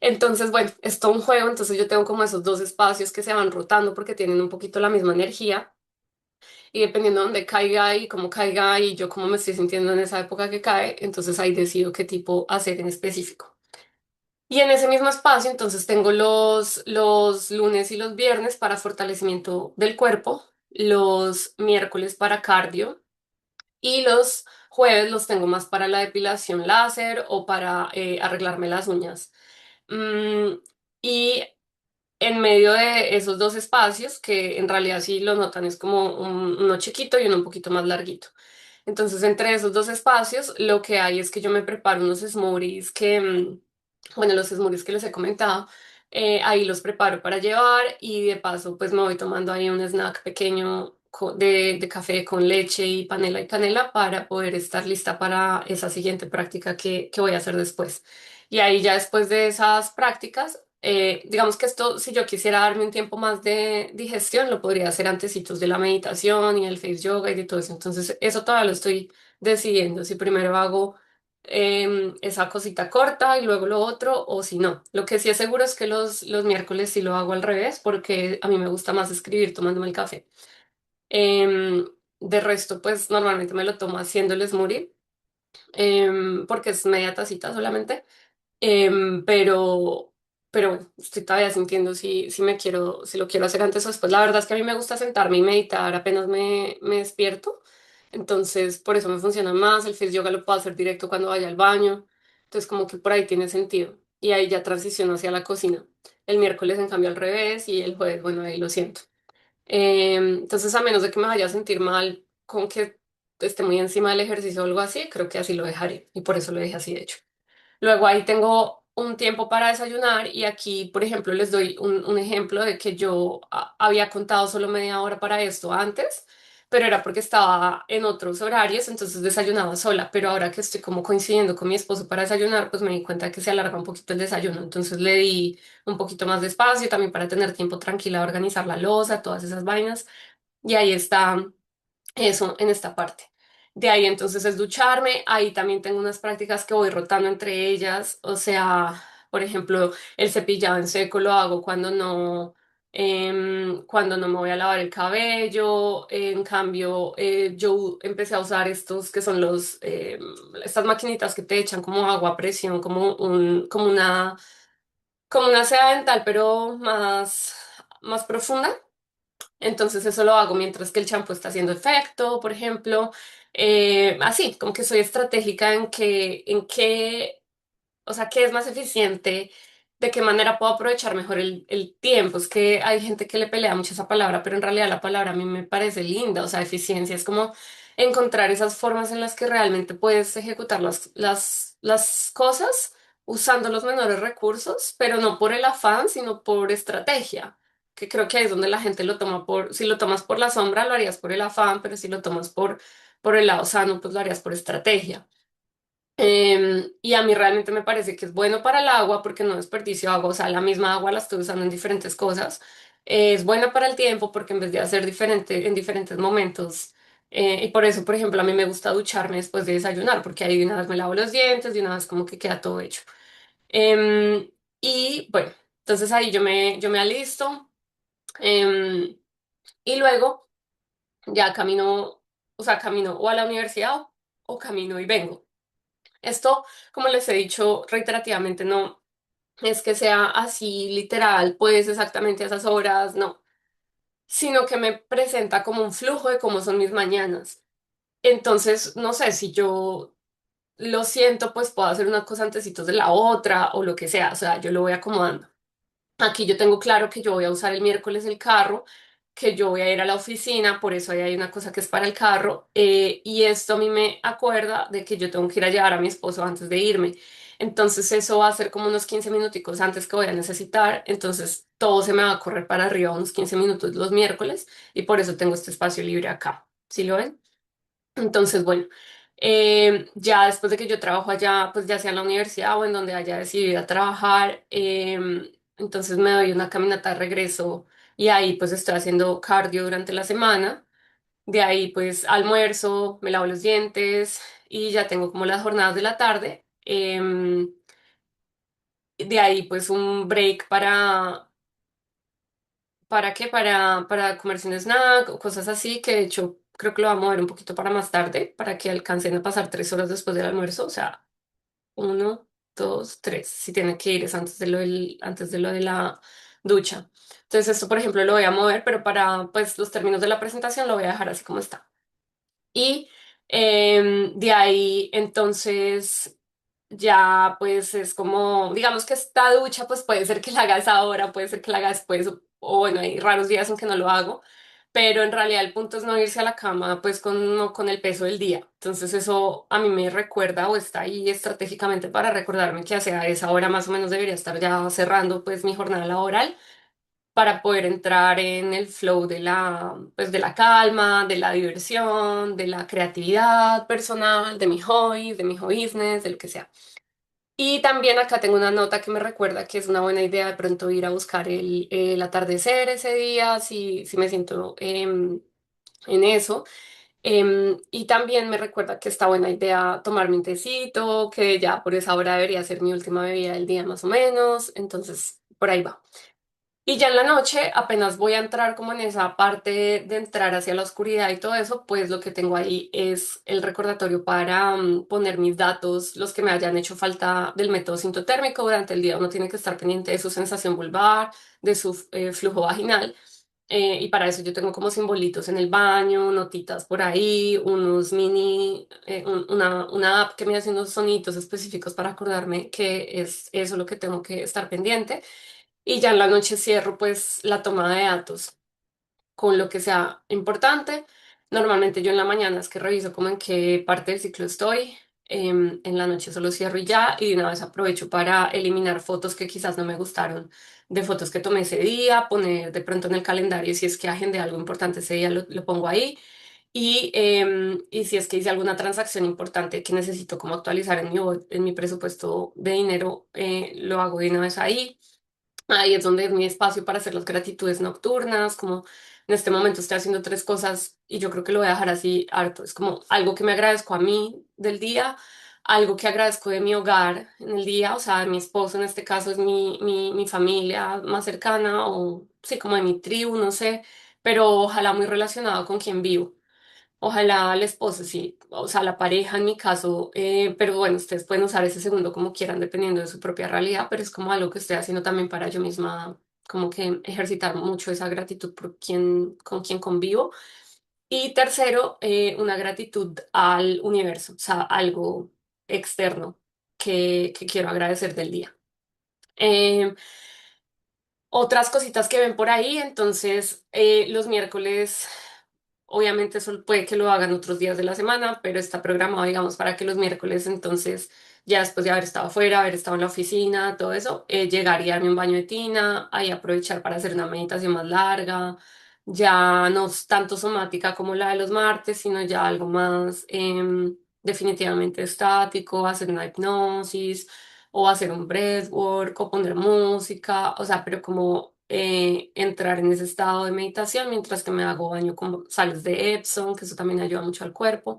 Entonces, bueno, es todo un juego, entonces yo tengo como esos dos espacios que se van rotando porque tienen un poquito la misma energía y dependiendo de dónde caiga y cómo caiga y yo cómo me estoy sintiendo en esa época que cae, entonces ahí decido qué tipo hacer en específico. Y en ese mismo espacio, entonces tengo los lunes y los viernes para fortalecimiento del cuerpo, los miércoles para cardio y los jueves los tengo más para la depilación láser o para arreglarme las uñas. Mm, y en medio de esos dos espacios, que en realidad sí lo notan, es como uno chiquito y uno un poquito más larguito. Entonces, entre esos dos espacios, lo que hay es que yo me preparo unos smoothies bueno, los smoothies que les he comentado, ahí los preparo para llevar y de paso, pues me voy tomando ahí un snack pequeño de café con leche y panela y canela para poder estar lista para esa siguiente práctica que voy a hacer después. Y ahí ya después de esas prácticas, digamos que esto, si yo quisiera darme un tiempo más de digestión, lo podría hacer antecitos de la meditación y el face yoga y de todo eso. Entonces, eso todavía lo estoy decidiendo. Si primero hago esa cosita corta y luego lo otro, o si no. Lo que sí es seguro es que los miércoles sí lo hago al revés, porque a mí me gusta más escribir tomándome el café. Em, de resto, pues normalmente me lo tomo haciendo el smoothie, porque es media tacita solamente. Pero, bueno, estoy todavía sintiendo si lo quiero hacer antes o después. La verdad es que a mí me gusta sentarme y meditar apenas me despierto. Entonces, por eso me funciona más. El face yoga lo puedo hacer directo cuando vaya al baño. Entonces, como que por ahí tiene sentido. Y ahí ya transiciono hacia la cocina. El miércoles, en cambio, al revés y el jueves, bueno, ahí lo siento. Entonces, a menos de que me vaya a sentir mal con que esté muy encima del ejercicio o algo así, creo que así lo dejaré. Y por eso lo dejé así, de hecho. Luego ahí tengo un tiempo para desayunar y aquí, por ejemplo, les doy un ejemplo de que yo había contado solo media hora para esto antes, pero era porque estaba en otros horarios, entonces desayunaba sola, pero ahora que estoy como coincidiendo con mi esposo para desayunar, pues me di cuenta que se alarga un poquito el desayuno, entonces le di un poquito más de espacio también para tener tiempo tranquila de organizar la loza, todas esas vainas, y ahí está. Eso en esta parte. De ahí entonces es ducharme. Ahí también tengo unas prácticas que voy rotando entre ellas. O sea, Por ejemplo, el cepillado en seco lo hago cuando no me voy a lavar el cabello. En cambio, yo empecé a usar estos que son estas maquinitas que te echan como agua a presión, como una seda dental, pero más profunda. Entonces eso lo hago mientras que el champú está haciendo efecto, por ejemplo. Así, como que soy estratégica en qué, o sea, qué es más eficiente, de qué manera puedo aprovechar mejor el tiempo. Es que hay gente que le pelea mucho esa palabra, pero en realidad la palabra a mí me parece linda. O sea, eficiencia es como encontrar esas formas en las que realmente puedes ejecutar las cosas usando los menores recursos, pero no por el afán, sino por estrategia. Que creo que ahí es donde la gente lo toma si lo tomas por la sombra, lo harías por el afán, pero si lo tomas por el lado sano, pues lo harías por estrategia. Y a mí realmente me parece que es bueno para el agua porque no desperdicio agua, o sea, la misma agua la estoy usando en diferentes cosas. Es buena para el tiempo porque en vez de hacer diferente en diferentes momentos, y por eso, por ejemplo, a mí me gusta ducharme después de desayunar porque ahí de una vez me lavo los dientes, de una vez como que queda todo hecho. Em, y bueno, entonces ahí yo me alisto, em, y luego ya camino, o sea, camino o a la universidad o camino y vengo. Esto, como les he dicho reiterativamente, no es que sea así literal, pues exactamente a esas horas, no, sino que me presenta como un flujo de cómo son mis mañanas. Entonces, no sé, si yo lo siento, pues puedo hacer una cosa antecitos de la otra o lo que sea, o sea, yo lo voy acomodando. Aquí yo tengo claro que yo voy a usar el miércoles el carro, que yo voy a ir a la oficina, por eso ahí hay una cosa que es para el carro, y esto a mí me acuerda de que yo tengo que ir a llevar a mi esposo antes de irme. Entonces eso va a ser como unos 15 minuticos antes que voy a necesitar, entonces todo se me va a correr para arriba unos 15 minutos los miércoles y por eso tengo este espacio libre acá. ¿Sí lo ven? Entonces, bueno, ya después de que yo trabajo allá, pues ya sea en la universidad o en donde haya decidido ir a trabajar, entonces me doy una caminata de regreso y ahí pues estoy haciendo cardio durante la semana. De ahí pues almuerzo, me lavo los dientes y ya tengo como las jornadas de la tarde. De ahí pues un break ¿para qué? Para comerse un snack o cosas así, que de hecho creo que lo vamos a mover un poquito para más tarde, para que alcancen a pasar 3 horas después del almuerzo. O sea, uno, dos, tres. Si tienen que ir es antes de lo de la ducha. Entonces esto, por ejemplo, lo voy a mover, pero para pues los términos de la presentación lo voy a dejar así como está. Y de ahí, entonces, ya pues es como, digamos que esta ducha, pues puede ser que la hagas ahora, puede ser que la haga después, o bueno, hay raros días en que no lo hago, pero en realidad el punto es no irse a la cama pues no con el peso del día. Entonces eso a mí me recuerda o está ahí estratégicamente para recordarme que hacia esa hora más o menos debería estar ya cerrando pues mi jornada laboral para poder entrar en el flow pues de la calma, de la diversión, de la creatividad personal, de mi hobby, de mi hobby business, de lo que sea. Y también acá tengo una nota que me recuerda que es una buena idea de pronto ir a buscar el atardecer ese día, si me siento en eso. Y también me recuerda que está buena idea tomarme un tecito, que ya por esa hora debería ser mi última bebida del día más o menos. Entonces, por ahí va. Y ya en la noche, apenas voy a entrar como en esa parte de entrar hacia la oscuridad y todo eso, pues lo que tengo ahí es el recordatorio para poner mis datos, los que me hayan hecho falta del método sintotérmico durante el día. Uno tiene que estar pendiente de su sensación vulvar, de su flujo vaginal. Y para eso yo tengo como simbolitos en el baño, notitas por ahí, unos una app que me hace unos sonidos específicos para acordarme que es eso lo que tengo que estar pendiente. Y ya en la noche cierro pues la toma de datos con lo que sea importante. Normalmente yo en la mañana es que reviso como en qué parte del ciclo estoy. En la noche solo cierro y ya, y de una vez aprovecho para eliminar fotos que quizás no me gustaron, de fotos que tomé ese día, poner de pronto en el calendario si es que agendé algo importante ese día, lo pongo ahí. Y si es que hice alguna transacción importante que necesito como actualizar en mi presupuesto de dinero, lo hago de una vez ahí. Ahí es donde es mi espacio para hacer las gratitudes nocturnas, como en este momento estoy haciendo 3 cosas y yo creo que lo voy a dejar así harto. Es como algo que me agradezco a mí del día, algo que agradezco de mi hogar en el día, o sea, de mi esposo en este caso es mi familia más cercana o sí, como de mi tribu, no sé, pero ojalá muy relacionado con quien vivo. Ojalá el esposo, sí, o sea, la pareja en mi caso, pero bueno, ustedes pueden usar ese segundo como quieran, dependiendo de su propia realidad, pero es como algo que estoy haciendo también para yo misma, como que ejercitar mucho esa gratitud por quien, con quien convivo. Y tercero, una gratitud al universo, o sea, algo externo que quiero agradecer del día. Eh, Otras cositas que ven por ahí, entonces los miércoles, obviamente eso puede que lo hagan otros días de la semana, pero está programado, digamos, para que los miércoles, entonces, ya después de haber estado afuera, haber estado en la oficina, todo eso, llegar y darme un baño de tina, ahí aprovechar para hacer una meditación más larga, ya no es tanto somática como la de los martes, sino ya algo más definitivamente estático, hacer una hipnosis o hacer un breathwork o poner música, o sea, pero como entrar en ese estado de meditación mientras que me hago baño con sales de Epsom, que eso también ayuda mucho al cuerpo.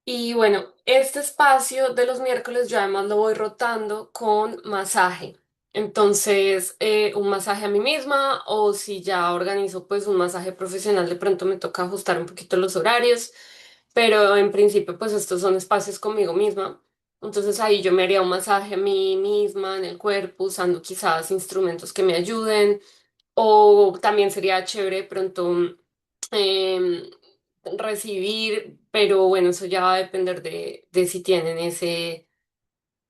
Y bueno, este espacio de los miércoles yo además lo voy rotando con masaje. Entonces, un masaje a mí misma o si ya organizo pues un masaje profesional, de pronto me toca ajustar un poquito los horarios, pero en principio pues estos son espacios conmigo misma. Entonces ahí yo me haría un masaje a mí misma en el cuerpo usando quizás instrumentos que me ayuden o también sería chévere de pronto em, recibir, pero bueno, eso ya va a depender de si tienen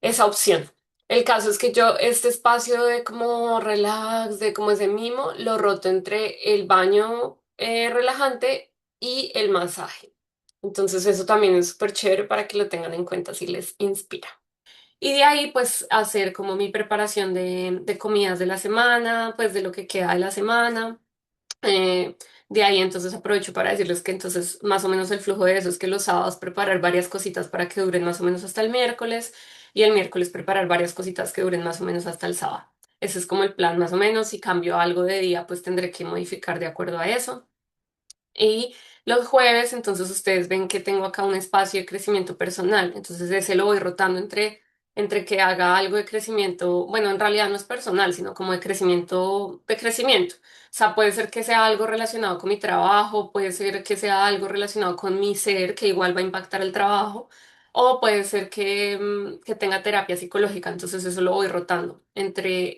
esa opción. El caso es que yo este espacio de como relax, de como ese mimo, lo roto entre el baño relajante y el masaje. Entonces eso también es súper chévere para que lo tengan en cuenta si les inspira. Y de ahí pues hacer como mi preparación de comidas de la semana, pues de lo que queda de la semana. Eh, de ahí entonces aprovecho para decirles que entonces más o menos el flujo de eso es que los sábados preparar varias cositas para que duren más o menos hasta el miércoles y el miércoles preparar varias cositas que duren más o menos hasta el sábado. Ese es como el plan más o menos. Si cambio algo de día, pues tendré que modificar de acuerdo a eso. Y los jueves, entonces ustedes ven que tengo acá un espacio de crecimiento personal. Entonces ese lo voy rotando entre que haga algo de crecimiento, bueno, en realidad no es personal, sino como de crecimiento, de crecimiento. O sea, puede ser que sea algo relacionado con mi trabajo, puede ser que sea algo relacionado con mi ser, que igual va a impactar el trabajo, o puede ser que tenga terapia psicológica. Entonces eso lo voy rotando entre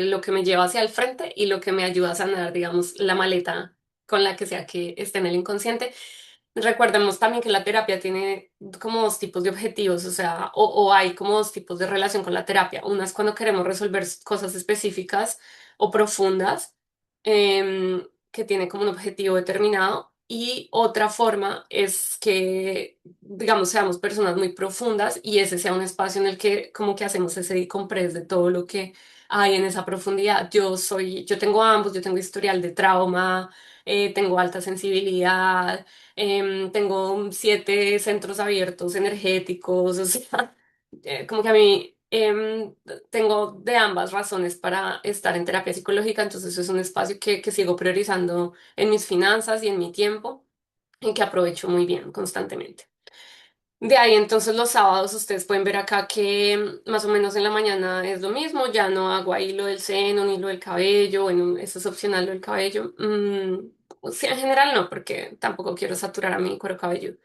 lo que me lleva hacia el frente y lo que me ayuda a sanar, digamos, la maleta con la que sea que esté en el inconsciente. Recordemos también que la terapia tiene como dos tipos de objetivos, o sea, o hay como dos tipos de relación con la terapia. Una es cuando queremos resolver cosas específicas o profundas, que tiene como un objetivo determinado. Y otra forma es que, digamos, seamos personas muy profundas y ese sea un espacio en el que como que hacemos ese decompress de todo lo que hay en esa profundidad. Yo tengo ambos, yo tengo historial de trauma, tengo alta sensibilidad, tengo 7 centros abiertos energéticos, o sea, como que a mí tengo de ambas razones para estar en terapia psicológica, entonces es un espacio que sigo priorizando en mis finanzas y en mi tiempo y que aprovecho muy bien constantemente. De ahí entonces los sábados ustedes pueden ver acá que más o menos en la mañana es lo mismo, ya no hago ahí lo del seno ni lo del cabello, bueno, eso es opcional lo del cabello. Sí, en general no, porque tampoco quiero saturar a mi cuero cabelludo.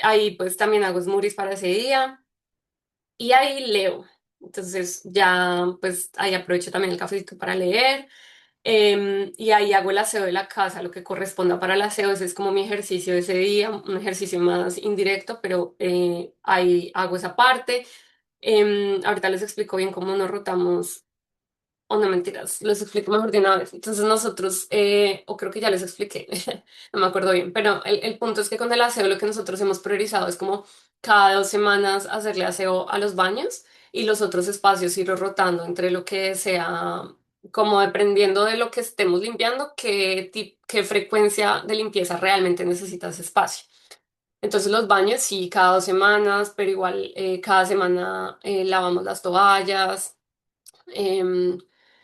Ahí pues también hago smoothies para ese día y ahí leo. Entonces ya pues ahí aprovecho también el cafecito para leer. Y ahí hago el aseo de la casa, lo que corresponda para el aseo, ese es como mi ejercicio de ese día, un ejercicio más indirecto, pero ahí hago esa parte. Ahorita les explico bien cómo nos rotamos, o no mentiras, les explico mejor de una vez. Entonces nosotros, o creo que ya les expliqué, no me acuerdo bien, pero el punto es que con el aseo lo que nosotros hemos priorizado es como cada 2 semanas hacerle aseo a los baños y los otros espacios ir rotando entre lo que sea, como dependiendo de lo que estemos limpiando, qué frecuencia de limpieza realmente necesita ese espacio. Entonces los baños sí, cada 2 semanas, pero igual cada semana lavamos las toallas. em,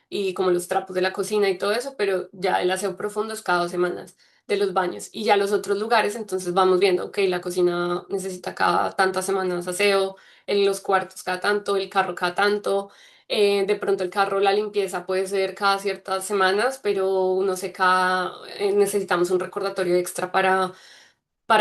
y como los trapos de la cocina y todo eso, pero ya el aseo profundo es cada 2 semanas de los baños. Y ya los otros lugares, entonces vamos viendo, ok, la cocina necesita cada tantas semanas aseo, en los cuartos cada tanto, el carro cada tanto. De pronto el carro, la limpieza puede ser cada ciertas semanas, pero no sé, necesitamos un recordatorio extra para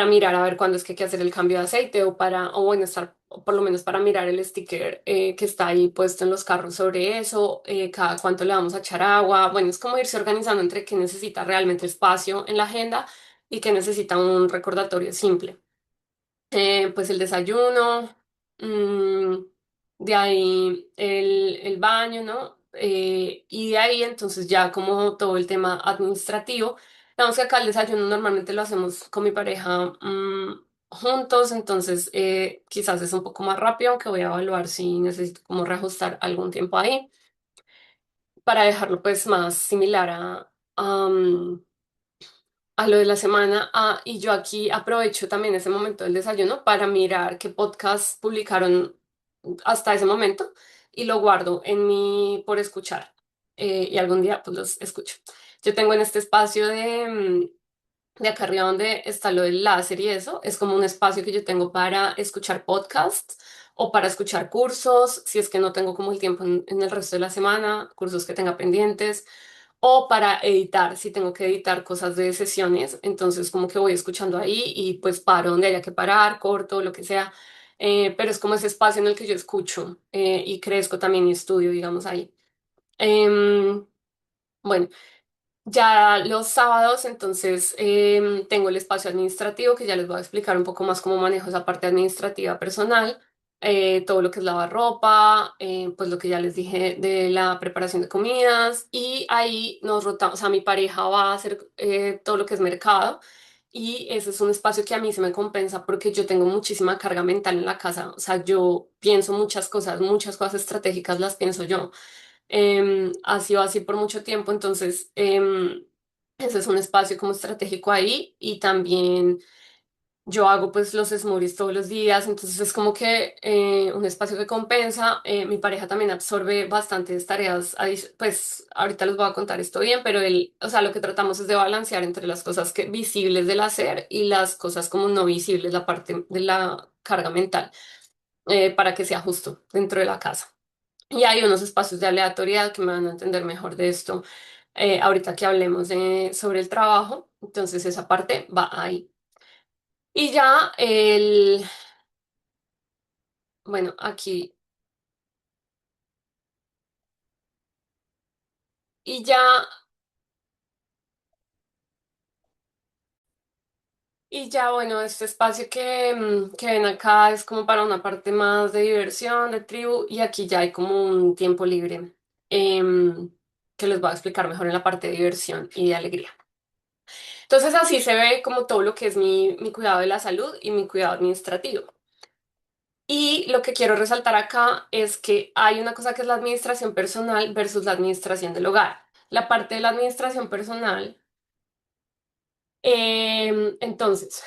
mirar a ver cuándo es que hay que hacer el cambio de aceite o o bueno, o por lo menos para mirar el sticker que está ahí puesto en los carros sobre eso, cada cuánto le vamos a echar agua. Bueno, es como irse organizando entre qué necesita realmente espacio en la agenda y qué necesita un recordatorio simple. Pues el desayuno, mm, de ahí el baño, ¿no? Y de ahí entonces ya como todo el tema administrativo. Digamos que acá el desayuno normalmente lo hacemos con mi pareja juntos, entonces quizás es un poco más rápido, aunque voy a evaluar si necesito como reajustar algún tiempo ahí para dejarlo pues más similar a lo de la semana. Y yo aquí aprovecho también ese momento del desayuno para mirar qué podcasts publicaron hasta ese momento y lo guardo en mi por escuchar. Y algún día pues los escucho. Yo tengo en este espacio de acá arriba donde está lo del láser y eso, es como un espacio que yo tengo para escuchar podcasts o para escuchar cursos, si es que no tengo como el tiempo en el resto de la semana, cursos que tenga pendientes o para editar, si tengo que editar cosas de sesiones, entonces como que voy escuchando ahí y pues paro donde haya que parar, corto, lo que sea, pero es como ese espacio en el que yo escucho y crezco también y estudio, digamos ahí. Em, bueno, ya los sábados, entonces tengo el espacio administrativo que ya les voy a explicar un poco más cómo manejo esa parte administrativa personal, todo lo que es lavar ropa, pues lo que ya les dije de la preparación de comidas y ahí nos rotamos, o sea, mi pareja va a hacer todo lo que es mercado y ese es un espacio que a mí se me compensa porque yo tengo muchísima carga mental en la casa, o sea, yo pienso muchas cosas estratégicas las pienso yo. Ha sido así por mucho tiempo, entonces ese es un espacio como estratégico ahí y también yo hago pues los smoothies todos los días, entonces es como que un espacio que compensa. Mi pareja también absorbe bastantes tareas, pues ahorita les voy a contar esto bien, pero él, o sea, lo que tratamos es de balancear entre las cosas que visibles del hacer y las cosas como no visibles, la parte de la carga mental, para que sea justo dentro de la casa. Y hay unos espacios de aleatoriedad que me van a entender mejor de esto ahorita que hablemos sobre el trabajo. Entonces esa parte va ahí. Y ya bueno, aquí, y ya, bueno, este espacio que ven acá es como para una parte más de diversión, de tribu, y aquí ya hay como un tiempo libre em, que les voy a explicar mejor en la parte de diversión y de alegría. Entonces así se ve como todo lo que es mi cuidado de la salud y mi cuidado administrativo. Y lo que quiero resaltar acá es que hay una cosa que es la administración personal versus la administración del hogar. La parte de la administración personal, entonces,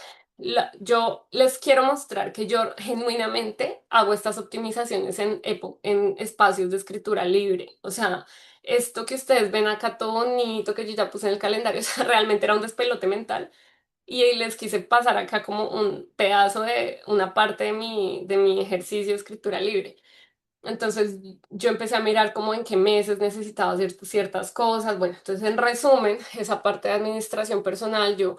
yo les quiero mostrar que yo genuinamente hago estas optimizaciones en espacios de escritura libre. O sea, esto que ustedes ven acá todo bonito, que yo ya puse en el calendario, o sea, realmente era un despelote mental. Y les quise pasar acá como un pedazo de una parte de mi ejercicio de escritura libre. Entonces yo empecé a mirar como en qué meses necesitaba hacer ciertas cosas. Bueno, entonces en resumen, esa parte de administración personal, yo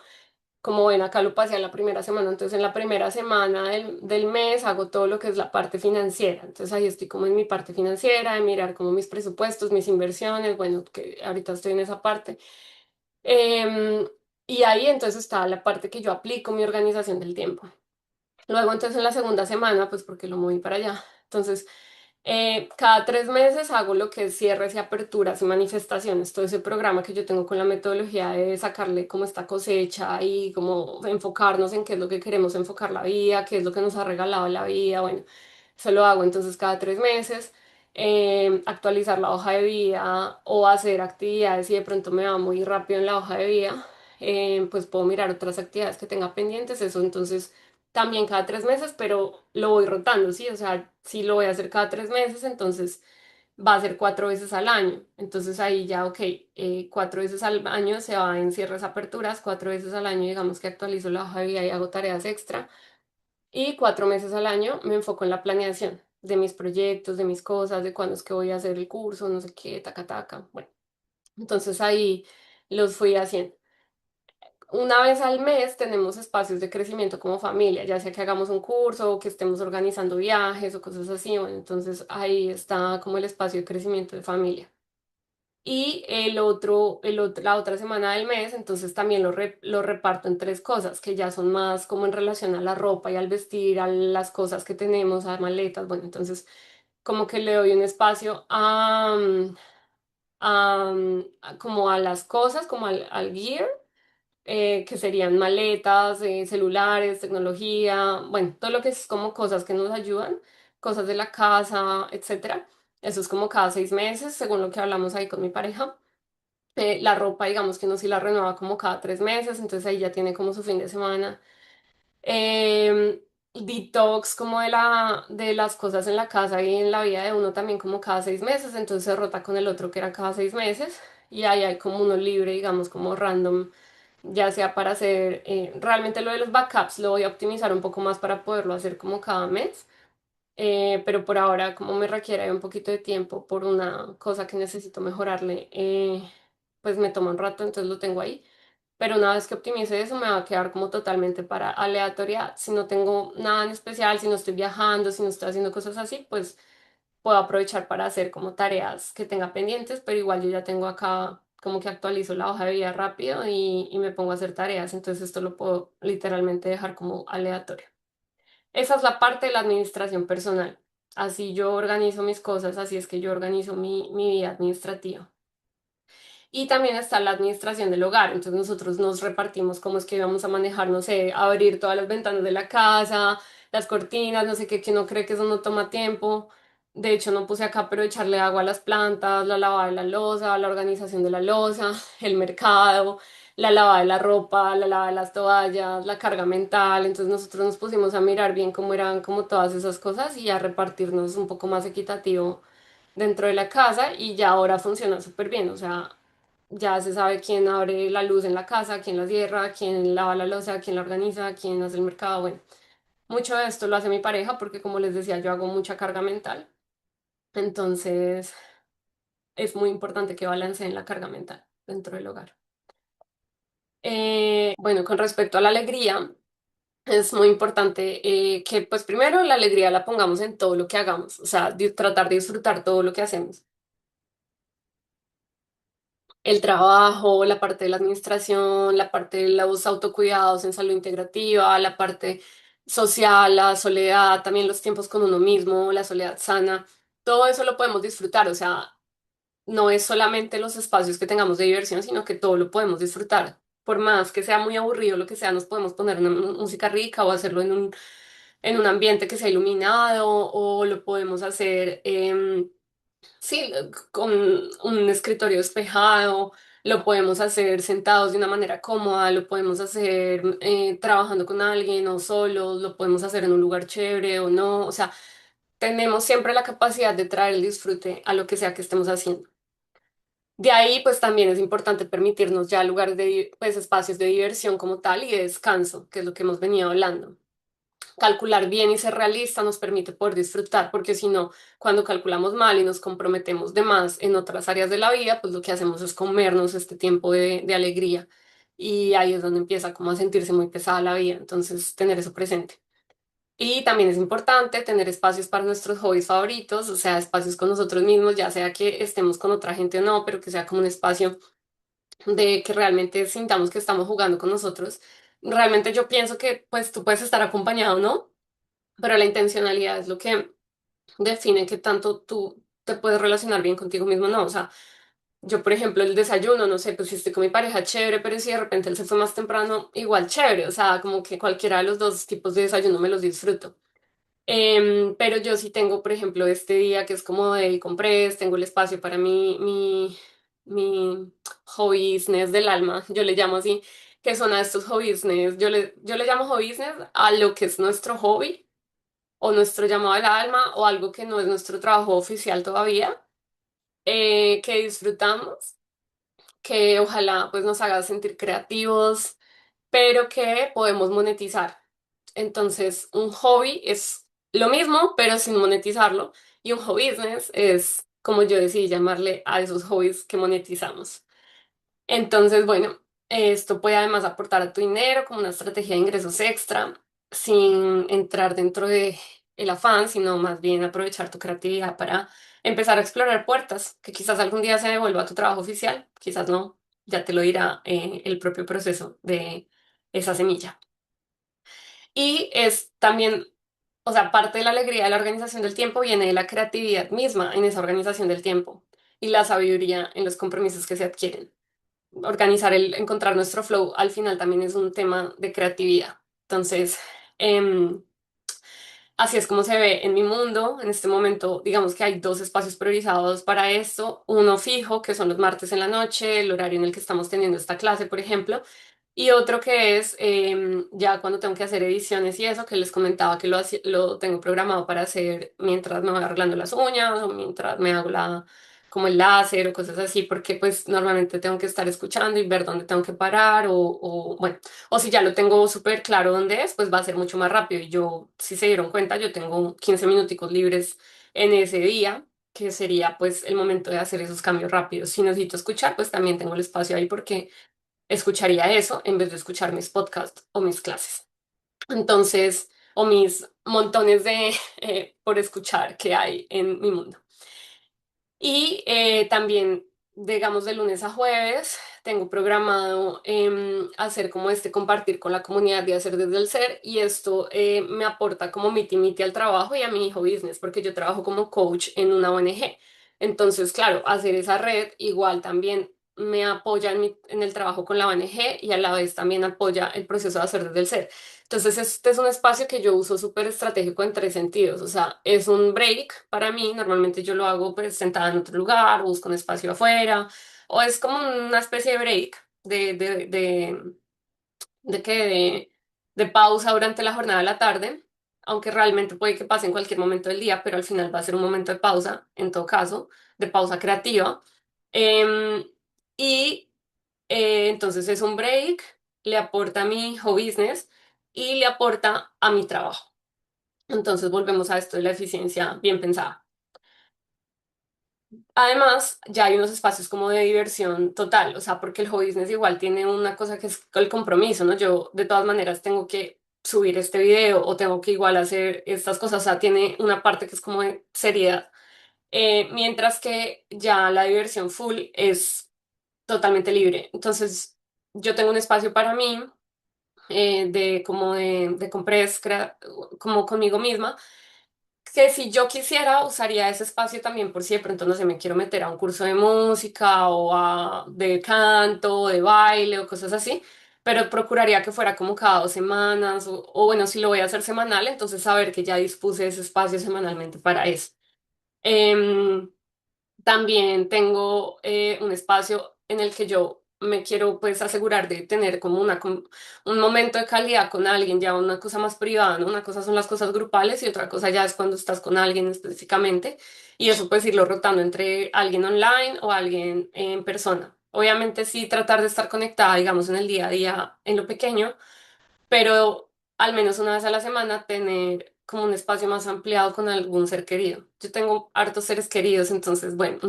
como ven acá lo pasé a la primera semana. Entonces en la primera semana del mes hago todo lo que es la parte financiera. Entonces ahí estoy como en mi parte financiera, de mirar como mis presupuestos, mis inversiones. Bueno, que ahorita estoy en esa parte. Em, y ahí entonces está la parte que yo aplico mi organización del tiempo. Luego entonces en la segunda semana, pues porque lo moví para allá. Entonces, cada 3 meses hago lo que es cierres y aperturas y manifestaciones. Todo ese programa que yo tengo con la metodología de sacarle como esta cosecha y como enfocarnos en qué es lo que queremos enfocar la vida, qué es lo que nos ha regalado la vida. Bueno, eso lo hago entonces cada 3 meses. Actualizar la hoja de vida o hacer actividades y de pronto me va muy rápido en la hoja de vida, pues puedo mirar otras actividades que tenga pendientes. Eso entonces también cada 3 meses, pero lo voy rotando, ¿sí? O sea, si lo voy a hacer cada 3 meses, entonces va a ser 4 veces al año. Entonces ahí ya, ok, 4 veces al año se va en cierres, aperturas, 4 veces al año digamos que actualizo la hoja de vida y hago tareas extra. Y 4 meses al año me enfoco en la planeación de mis proyectos, de mis cosas, de cuándo es que voy a hacer el curso, no sé qué, taca, taca. Bueno, entonces ahí los fui haciendo. Una vez al mes tenemos espacios de crecimiento como familia, ya sea que hagamos un curso o que estemos organizando viajes o cosas así. Bueno, entonces ahí está como el espacio de crecimiento de familia. Y la otra semana del mes, entonces también lo reparto en tres cosas, que ya son más como en relación a la ropa y al vestir, a las cosas que tenemos, a maletas. Bueno, entonces como que le doy un espacio como a las cosas, como al gear, que serían maletas, celulares, tecnología, bueno, todo lo que es como cosas que nos ayudan, cosas de la casa, etcétera. Eso es como cada 6 meses, según lo que hablamos ahí con mi pareja. La ropa, digamos que no si la renueva como cada 3 meses, entonces ahí ya tiene como su fin de semana. Detox como de las cosas en la casa y en la vida de uno también como cada 6 meses, entonces se rota con el otro que era cada 6 meses y ahí hay como uno libre, digamos, como random, ya sea para hacer, realmente lo de los backups lo voy a optimizar un poco más para poderlo hacer como cada mes. Pero por ahora, como me requiere un poquito de tiempo por una cosa que necesito mejorarle, pues me toma un rato, entonces lo tengo ahí. Pero una vez que optimice eso, me va a quedar como totalmente para aleatoriedad. Si no tengo nada en especial, si no estoy viajando, si no estoy haciendo cosas así, pues puedo aprovechar para hacer como tareas que tenga pendientes, pero igual yo ya tengo acá como que actualizo la hoja de vida rápido y me pongo a hacer tareas. Entonces esto lo puedo literalmente dejar como aleatorio. Esa es la parte de la administración personal. Así yo organizo mis cosas, así es que yo organizo mi vida administrativa. Y también está la administración del hogar. Entonces nosotros nos repartimos cómo es que vamos a manejar, no sé, abrir todas las ventanas de la casa, las cortinas, no sé qué, que no cree que eso no toma tiempo. De hecho, no puse acá, pero echarle agua a las plantas, la lavada de la loza, la organización de la loza, el mercado, la lavada de la ropa, la lavada de las toallas, la carga mental. Entonces nosotros nos pusimos a mirar bien cómo eran como todas esas cosas y a repartirnos un poco más equitativo dentro de la casa y ya ahora funciona súper bien. O sea, ya se sabe quién abre la luz en la casa, quién la cierra, quién lava la loza, quién la organiza, quién hace el mercado. Bueno, mucho de esto lo hace mi pareja porque como les decía, yo hago mucha carga mental. Entonces es muy importante que balanceen la carga mental dentro del hogar. Bueno, con respecto a la alegría, es muy importante que pues primero la alegría la pongamos en todo lo que hagamos, o sea, tratar de disfrutar todo lo que hacemos. El trabajo, la parte de la administración, la parte de los autocuidados en salud integrativa, la parte social, la soledad, también los tiempos con uno mismo, la soledad sana, todo eso lo podemos disfrutar, o sea, no es solamente los espacios que tengamos de diversión, sino que todo lo podemos disfrutar. Por más que sea muy aburrido, lo que sea, nos podemos poner una música rica o hacerlo en un ambiente que sea iluminado o lo podemos hacer. Sí, con un escritorio despejado, lo podemos hacer sentados de una manera cómoda, lo podemos hacer trabajando con alguien o solos, lo podemos hacer en un lugar chévere o no. O sea, tenemos siempre la capacidad de traer el disfrute a lo que sea que estemos haciendo. De ahí, pues también es importante permitirnos ya lugares pues espacios de diversión como tal y de descanso, que es lo que hemos venido hablando. Calcular bien y ser realista nos permite poder disfrutar, porque si no, cuando calculamos mal y nos comprometemos de más en otras áreas de la vida, pues lo que hacemos es comernos este tiempo de alegría y ahí es donde empieza como a sentirse muy pesada la vida, entonces tener eso presente. Y también es importante tener espacios para nuestros hobbies favoritos, o sea, espacios con nosotros mismos, ya sea que estemos con otra gente o no, pero que sea como un espacio de que realmente sintamos que estamos jugando con nosotros. Realmente yo pienso que pues tú puedes estar acompañado, ¿no? Pero la intencionalidad es lo que define qué tanto tú te puedes relacionar bien contigo mismo, no. O sea, yo, por ejemplo, el desayuno, no sé, pues si estoy con mi pareja, chévere, pero si de repente él se fue más temprano, igual chévere. O sea, como que cualquiera de los dos tipos de desayuno me los disfruto. Pero yo sí tengo, por ejemplo, este día que es como de comprés, tengo el espacio para mi hobby business del alma, yo le llamo así, que son a estos hobby business, yo le llamo hobby business a lo que es nuestro hobby o nuestro llamado al alma o algo que no es nuestro trabajo oficial todavía. que disfrutamos, que ojalá pues nos haga sentir creativos, pero que podemos monetizar. Entonces, un hobby es lo mismo, pero sin monetizarlo, y un hobby business es, como yo decidí llamarle a esos hobbies que monetizamos. Entonces, bueno, esto puede además aportar a tu dinero como una estrategia de ingresos extra, sin entrar dentro de el afán, sino más bien aprovechar tu creatividad para empezar a explorar puertas, que quizás algún día se devuelva a tu trabajo oficial, quizás no, ya te lo dirá el propio proceso de esa semilla. Y es también, o sea, parte de la alegría de la organización del tiempo viene de la creatividad misma en esa organización del tiempo y la sabiduría en los compromisos que se adquieren. Organizar encontrar nuestro flow al final también es un tema de creatividad. Entonces, em, así es como se ve en mi mundo. En este momento, digamos que hay dos espacios priorizados para esto. Uno fijo, que son los martes en la noche, el horario en el que estamos teniendo esta clase, por ejemplo. Y otro que es ya cuando tengo que hacer ediciones y eso, que les comentaba que lo tengo programado para hacer mientras me voy arreglando las uñas o mientras me hago como el láser o cosas así, porque pues normalmente tengo que estar escuchando y ver dónde tengo que parar bueno. O si ya lo tengo súper claro dónde es, pues va a ser mucho más rápido. Y yo, si se dieron cuenta, yo tengo 15 minuticos libres en ese día, que sería pues el momento de hacer esos cambios rápidos. Si necesito escuchar, pues también tengo el espacio ahí porque escucharía eso en vez de escuchar mis podcasts o mis clases. Entonces, o mis montones de por escuchar que hay en mi mundo. Y también, digamos, de lunes a jueves, tengo programado hacer como este compartir con la comunidad de hacer desde el ser y esto me aporta como miti al trabajo y a mi hijo business porque yo trabajo como coach en una ONG. Entonces, claro, hacer esa red igual también me apoya en el trabajo con la ONG y a la vez también apoya el proceso de hacer desde el ser. Entonces, este es un espacio que yo uso súper estratégico en tres sentidos. O sea, es un break para mí. Normalmente yo lo hago pues sentada en otro lugar, busco un espacio afuera, o es como una especie de break de, que de pausa durante la jornada de la tarde, aunque realmente puede que pase en cualquier momento del día, pero al final va a ser un momento de pausa, en todo caso, de pausa creativa. Em, y entonces es un break, le aporta a mi hobby business y le aporta a mi trabajo. Entonces volvemos a esto de la eficiencia bien pensada. Además, ya hay unos espacios como de diversión total, o sea, porque el hobby business igual tiene una cosa que es el compromiso, ¿no? Yo de todas maneras tengo que subir este video o tengo que igual hacer estas cosas, o sea, tiene una parte que es como de seriedad. Mientras que ya la diversión full es totalmente libre. Entonces, yo tengo un espacio para mí de como de comprés, como conmigo misma, que si yo quisiera usaría ese espacio también por si de pronto no sé, me quiero meter a un curso de música o de canto, o de baile o cosas así, pero procuraría que fuera como cada 2 semanas o bueno, si lo voy a hacer semanal, entonces saber que ya dispuse ese espacio semanalmente para eso. Em, También tengo un espacio en el que yo me quiero pues asegurar de tener como un momento de calidad con alguien, ya una cosa más privada, ¿no? Una cosa son las cosas grupales y otra cosa ya es cuando estás con alguien específicamente y eso pues irlo rotando entre alguien online o alguien en persona. Obviamente sí tratar de estar conectada, digamos, en el día a día, en lo pequeño, pero al menos una vez a la semana tener como un espacio más ampliado con algún ser querido. Yo tengo hartos seres queridos, entonces, bueno,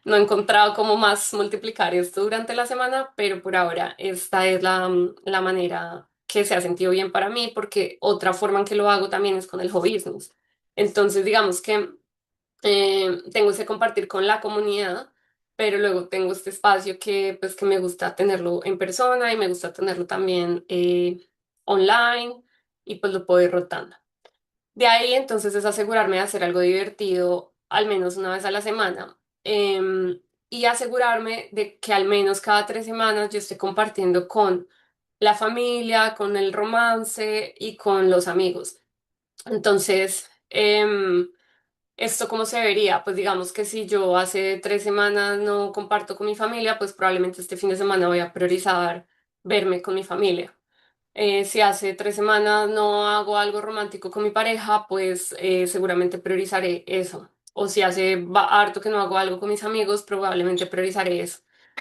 no he encontrado cómo más multiplicar esto durante la semana, pero por ahora esta es la manera que se ha sentido bien para mí, porque otra forma en que lo hago también es con el hobby business. Entonces, digamos que tengo ese compartir con la comunidad, pero luego tengo este espacio que pues que me gusta tenerlo en persona y me gusta tenerlo también online y pues lo puedo ir rotando. De ahí entonces es asegurarme de hacer algo divertido al menos una vez a la semana y asegurarme de que al menos cada 3 semanas yo esté compartiendo con la familia, con el romance y con los amigos. Entonces, ¿esto cómo se vería? Pues digamos que si yo hace 3 semanas no comparto con mi familia, pues probablemente este fin de semana voy a priorizar verme con mi familia. Si hace 3 semanas no hago algo romántico con mi pareja, pues seguramente priorizaré eso. o si harto que no hago algo con mis amigos, probablemente priorizaré eso.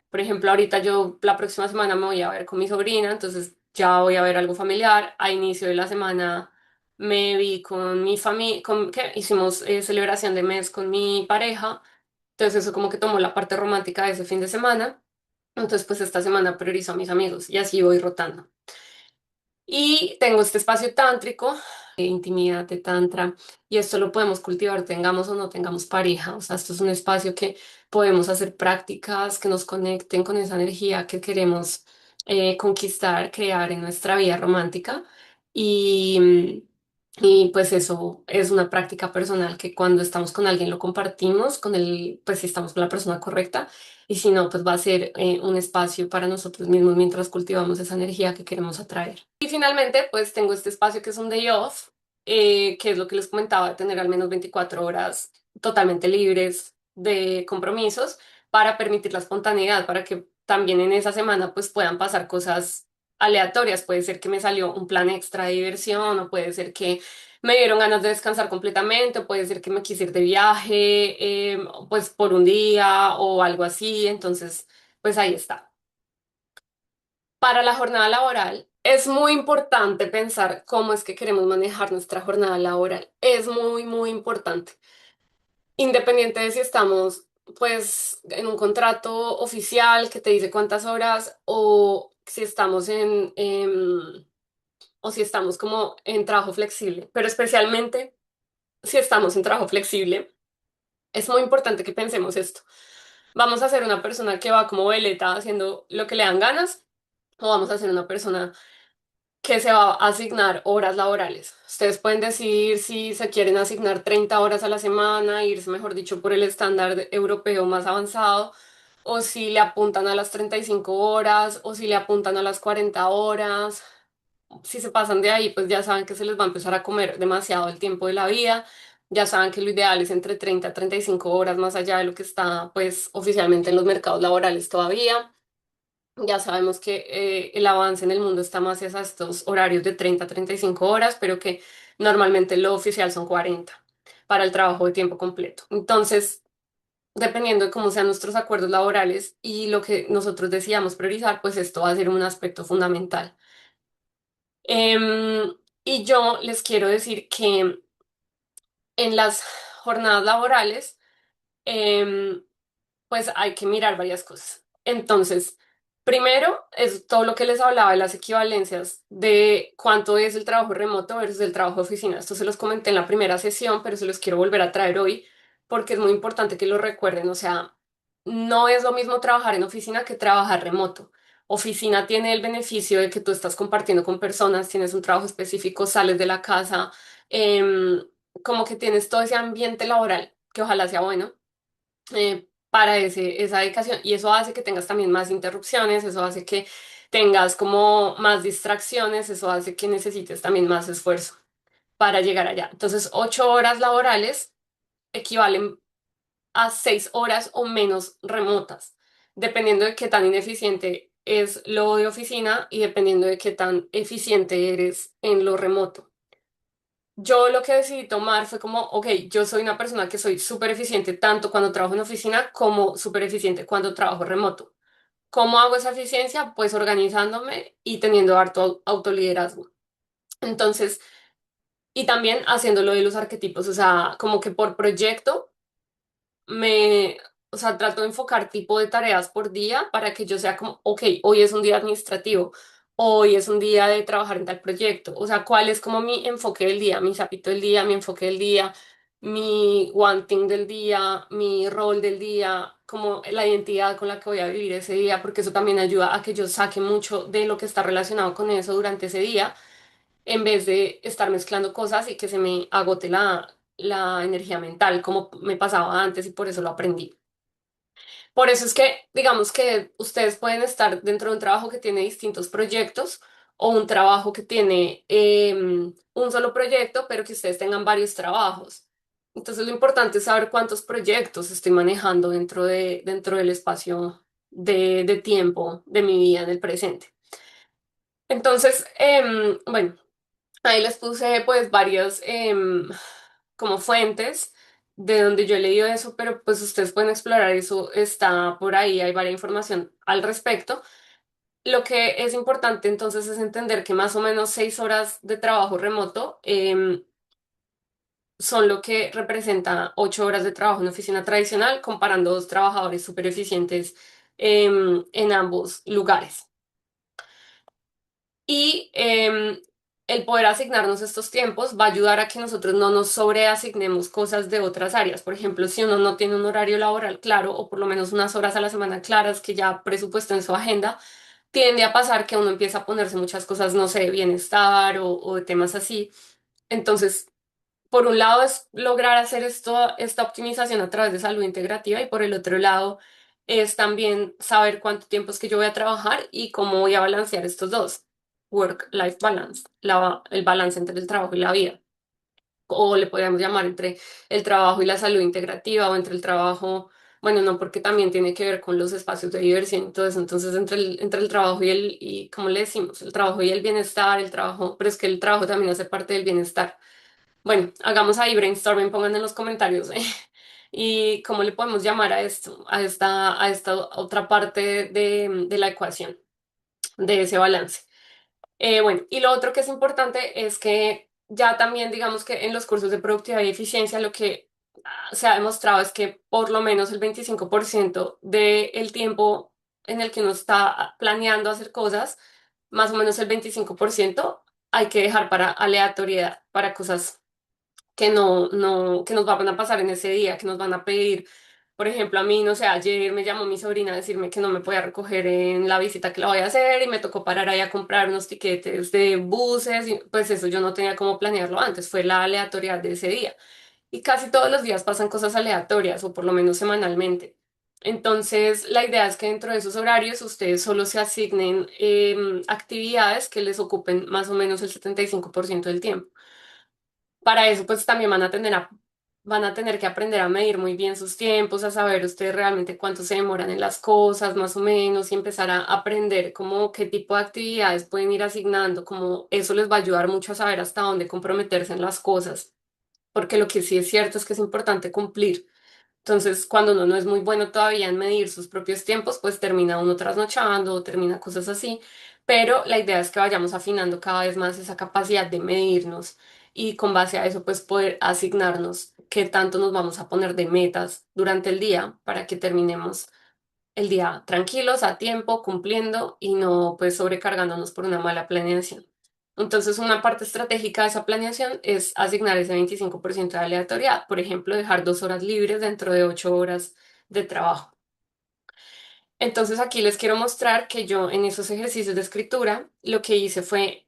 Por ejemplo, ahorita yo la próxima semana me voy a ver con mi sobrina, entonces ya voy a ver algo familiar. A inicio de la semana me vi con mi familia, ¿qué? Hicimos celebración de mes con mi pareja, entonces eso como que tomó la parte romántica de ese fin de semana. Entonces pues esta semana priorizo a mis amigos y así voy rotando. Y tengo este espacio tántrico, de intimidad de tantra, y esto lo podemos cultivar, tengamos o no tengamos pareja. O sea, esto es un espacio que podemos hacer prácticas que nos conecten con esa energía que queremos conquistar, crear en nuestra vida romántica. Y, y pues eso es una práctica personal que cuando estamos con alguien lo compartimos, pues si estamos con la persona correcta. Y si no, pues va a ser un espacio para nosotros mismos mientras cultivamos esa energía que queremos atraer. Y finalmente, pues tengo este espacio que es un day off, que es lo que les comentaba, de tener al menos 24 horas totalmente libres de compromisos para permitir la espontaneidad, para que también en esa semana pues puedan pasar cosas aleatorias. Puede ser que me salió un plan extra de diversión, o puede ser que me dieron ganas de descansar completamente, o puede ser que me quise ir de viaje, pues por un día o algo así. Entonces, pues ahí está. Para la jornada laboral, es muy importante pensar cómo es que queremos manejar nuestra jornada laboral. Es muy, muy importante. Independiente de si estamos, pues, en un contrato oficial que te dice cuántas horas, o si estamos o si estamos como en trabajo flexible. Pero especialmente si estamos en trabajo flexible, es muy importante que pensemos esto. ¿Vamos a ser una persona que va como veleta haciendo lo que le dan ganas? ¿O vamos a ser una persona que se va a asignar horas laborales? Ustedes pueden decidir si se quieren asignar 30 horas a la semana, irse, mejor dicho, por el estándar europeo más avanzado, o si le apuntan a las 35 horas, o si le apuntan a las 40 horas. Si se pasan de ahí, pues ya saben que se les va a empezar a comer demasiado el tiempo de la vida. Ya saben que lo ideal es entre 30 a 35 horas más allá de lo que está, pues, oficialmente en los mercados laborales todavía. Ya sabemos que el avance en el mundo está más hacia estos horarios de 30 a 35 horas, pero que normalmente lo oficial son 40 para el trabajo de tiempo completo. Entonces, dependiendo de cómo sean nuestros acuerdos laborales y lo que nosotros decíamos priorizar, pues esto va a ser un aspecto fundamental. Em, y yo les quiero decir que en las jornadas laborales, em, pues hay que mirar varias cosas. Entonces, primero es todo lo que les hablaba de las equivalencias de cuánto es el trabajo remoto versus el trabajo de oficina. Esto se los comenté en la primera sesión, pero se los quiero volver a traer hoy porque es muy importante que lo recuerden. O sea, no es lo mismo trabajar en oficina que trabajar remoto. Oficina tiene el beneficio de que tú estás compartiendo con personas, tienes un trabajo específico, sales de la casa, em, como que tienes todo ese ambiente laboral, que ojalá sea bueno para esa dedicación. Y eso hace que tengas también más interrupciones, eso hace que tengas como más distracciones, eso hace que necesites también más esfuerzo para llegar allá. Entonces, 8 horas laborales equivalen a 6 horas o menos remotas, dependiendo de qué tan ineficiente es lo de oficina y dependiendo de qué tan eficiente eres en lo remoto. Yo lo que decidí tomar fue como, ok, yo soy una persona que soy súper eficiente tanto cuando trabajo en oficina como súper eficiente cuando trabajo remoto. ¿Cómo hago esa eficiencia? Pues organizándome y teniendo harto autoliderazgo. Entonces, y también haciendo lo de los arquetipos, o sea, como que por proyecto me, o sea, trato de enfocar tipo de tareas por día para que yo sea como, ok, hoy es un día administrativo, hoy es un día de trabajar en tal proyecto, o sea, cuál es como mi enfoque del día, mi sapito del día, mi enfoque del día, mi one thing del día, mi rol del día, como la identidad con la que voy a vivir ese día, porque eso también ayuda a que yo saque mucho de lo que está relacionado con eso durante ese día en vez de estar mezclando cosas y que se me agote la energía mental, como me pasaba antes y por eso lo aprendí. Por eso es que, digamos que ustedes pueden estar dentro de un trabajo que tiene distintos proyectos o un trabajo que tiene un solo proyecto, pero que ustedes tengan varios trabajos. Entonces, lo importante es saber cuántos proyectos estoy manejando dentro del espacio de tiempo de mi vida en el presente. Entonces, bueno. Ahí les puse pues varias como fuentes de donde yo he leído eso, pero pues ustedes pueden explorar eso, está por ahí, hay varias información al respecto. Lo que es importante entonces es entender que más o menos 6 horas de trabajo remoto son lo que representa 8 horas de trabajo en oficina tradicional, comparando dos trabajadores súper eficientes en ambos lugares. Y el poder asignarnos estos tiempos va a ayudar a que nosotros no nos sobreasignemos cosas de otras áreas. Por ejemplo, si uno no tiene un horario laboral claro o por lo menos unas horas a la semana claras que ya presupuestó en su agenda, tiende a pasar que uno empieza a ponerse muchas cosas, no sé, de bienestar o de temas así. Entonces, por un lado es lograr hacer esto, esta optimización a través de salud integrativa y por el otro lado es también saber cuánto tiempo es que yo voy a trabajar y cómo voy a balancear estos dos. Work-life balance, el balance entre el trabajo y la vida. O le podríamos llamar entre el trabajo y la salud integrativa o entre el trabajo, bueno, no, porque también tiene que ver con los espacios de diversión y todo eso. Entonces, entre el trabajo y ¿cómo le decimos? El trabajo y el bienestar, el trabajo, pero es que el trabajo también hace parte del bienestar. Bueno, hagamos ahí brainstorming, pongan en los comentarios. ¿Y cómo le podemos llamar a esto, a esta otra parte de la ecuación, de ese balance? Bueno, y lo otro que es importante es que ya también digamos que en los cursos de productividad y eficiencia lo que se ha demostrado es que por lo menos el 25% del tiempo en el que uno está planeando hacer cosas, más o menos el 25% hay que dejar para aleatoriedad, para cosas que nos van a pasar en ese día, que nos van a pedir. Por ejemplo, a mí, no sé, ayer me llamó mi sobrina a decirme que no me podía recoger en la visita que la voy a hacer y me tocó parar ahí a comprar unos tiquetes de buses y pues eso yo no tenía cómo planearlo antes, fue la aleatoriedad de ese día. Y casi todos los días pasan cosas aleatorias o por lo menos semanalmente. Entonces, la idea es que dentro de esos horarios ustedes solo se asignen actividades que les ocupen más o menos el 75% del tiempo. Para eso, pues también van a tener que aprender a medir muy bien sus tiempos, a saber ustedes realmente cuánto se demoran en las cosas, más o menos, y empezar a aprender como qué tipo de actividades pueden ir asignando, como eso les va a ayudar mucho a saber hasta dónde comprometerse en las cosas, porque lo que sí es cierto es que es importante cumplir. Entonces, cuando uno no es muy bueno todavía en medir sus propios tiempos, pues termina uno trasnochando o termina cosas así. Pero la idea es que vayamos afinando cada vez más esa capacidad de medirnos y con base a eso, pues poder asignarnos qué tanto nos vamos a poner de metas durante el día para que terminemos el día tranquilos, a tiempo, cumpliendo y no pues sobrecargándonos por una mala planeación. Entonces, una parte estratégica de esa planeación es asignar ese 25% de aleatoriedad, por ejemplo, dejar 2 horas libres dentro de 8 horas de trabajo. Entonces, aquí les quiero mostrar que yo en esos ejercicios de escritura lo que hice fue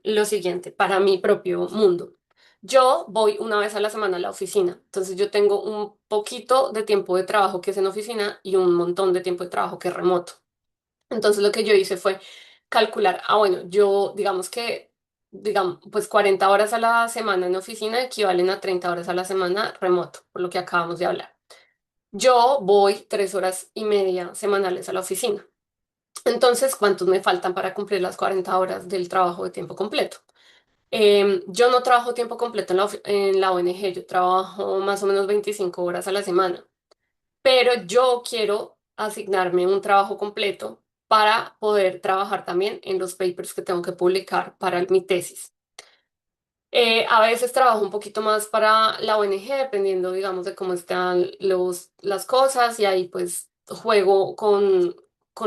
lo siguiente para mi propio mundo. Yo voy una vez a la semana a la oficina, entonces yo tengo un poquito de tiempo de trabajo que es en oficina y un montón de tiempo de trabajo que es remoto. Entonces lo que yo hice fue calcular, bueno, yo digamos, pues 40 horas a la semana en oficina equivalen a 30 horas a la semana remoto, por lo que acabamos de hablar. Yo voy 3 horas y media semanales a la oficina. Entonces, ¿cuántos me faltan para cumplir las 40 horas del trabajo de tiempo completo? Yo no trabajo tiempo completo en la ONG, yo trabajo más o menos 25 horas a la semana, pero yo quiero asignarme un trabajo completo para poder trabajar también en los papers que tengo que publicar para mi tesis. A veces trabajo un poquito más para la ONG, dependiendo, digamos, de cómo están las cosas, y ahí pues juego con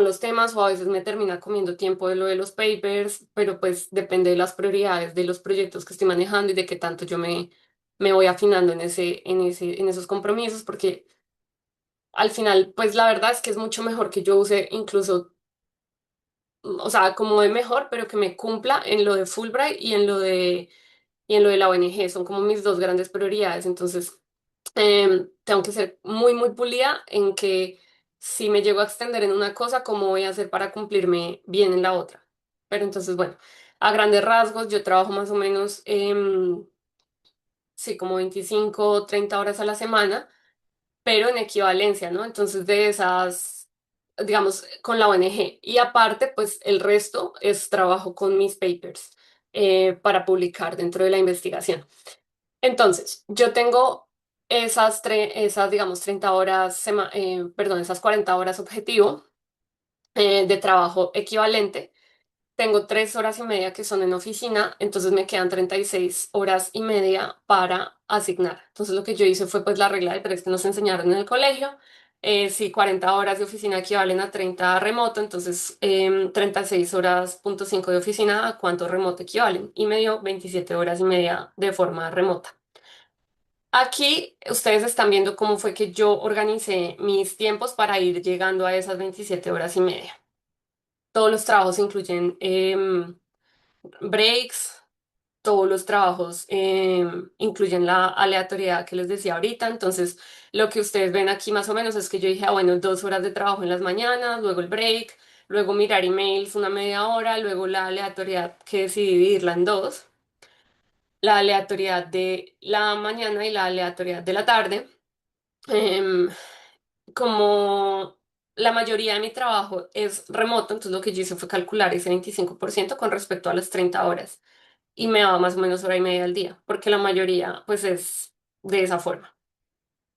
los temas o a veces me termina comiendo tiempo de lo de los papers, pero pues depende de las prioridades de los proyectos que estoy manejando y de qué tanto yo me voy afinando en esos compromisos, porque al final, pues la verdad es que es mucho mejor que yo use incluso, o sea, como de mejor, pero que me cumpla en lo de Fulbright y en lo de la ONG. Son como mis dos grandes prioridades. Entonces, tengo que ser muy, muy pulida en que si me llego a extender en una cosa, ¿cómo voy a hacer para cumplirme bien en la otra? Pero entonces, bueno, a grandes rasgos, yo trabajo más o menos, sí, como 25 o 30 horas a la semana, pero en equivalencia, ¿no? Entonces, de esas, digamos, con la ONG. Y aparte, pues el resto es trabajo con mis papers para publicar dentro de la investigación. Entonces, yo tengo esas, digamos, 30 horas, perdón, esas 40 horas objetivo de trabajo equivalente. Tengo 3 horas y media que son en oficina, entonces me quedan 36 horas y media para asignar. Entonces lo que yo hice fue pues la regla de tres que nos enseñaron en el colegio. Si 40 horas de oficina equivalen a 30 remoto, entonces 36 horas punto 5 de oficina, ¿a cuánto remoto equivalen? Y me dio 27 horas y media de forma remota. Aquí ustedes están viendo cómo fue que yo organicé mis tiempos para ir llegando a esas 27 horas y media. Todos los trabajos incluyen breaks, todos los trabajos incluyen la aleatoriedad que les decía ahorita. Entonces, lo que ustedes ven aquí más o menos es que yo dije, ah, bueno, 2 horas de trabajo en las mañanas, luego el break, luego mirar emails una media hora, luego la aleatoriedad que decidí dividirla en dos, la aleatoriedad de la mañana y la aleatoriedad de la tarde. Em, Como la mayoría de mi trabajo es remoto, entonces lo que yo hice fue calcular ese 25% con respecto a las 30 horas y me daba más o menos hora y media al día, porque la mayoría pues es de esa forma.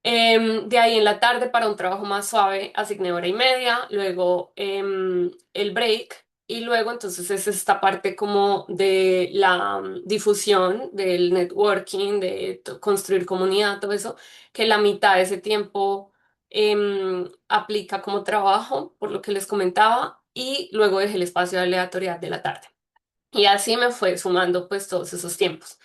De ahí en la tarde para un trabajo más suave asigné hora y media, luego el break y luego entonces es esta parte como de la difusión, del networking, de construir comunidad, todo eso, que la mitad de ese tiempo aplica como trabajo, por lo que les comentaba, y luego dejé el espacio de aleatoriedad de la tarde. Y así me fue sumando pues todos esos tiempos.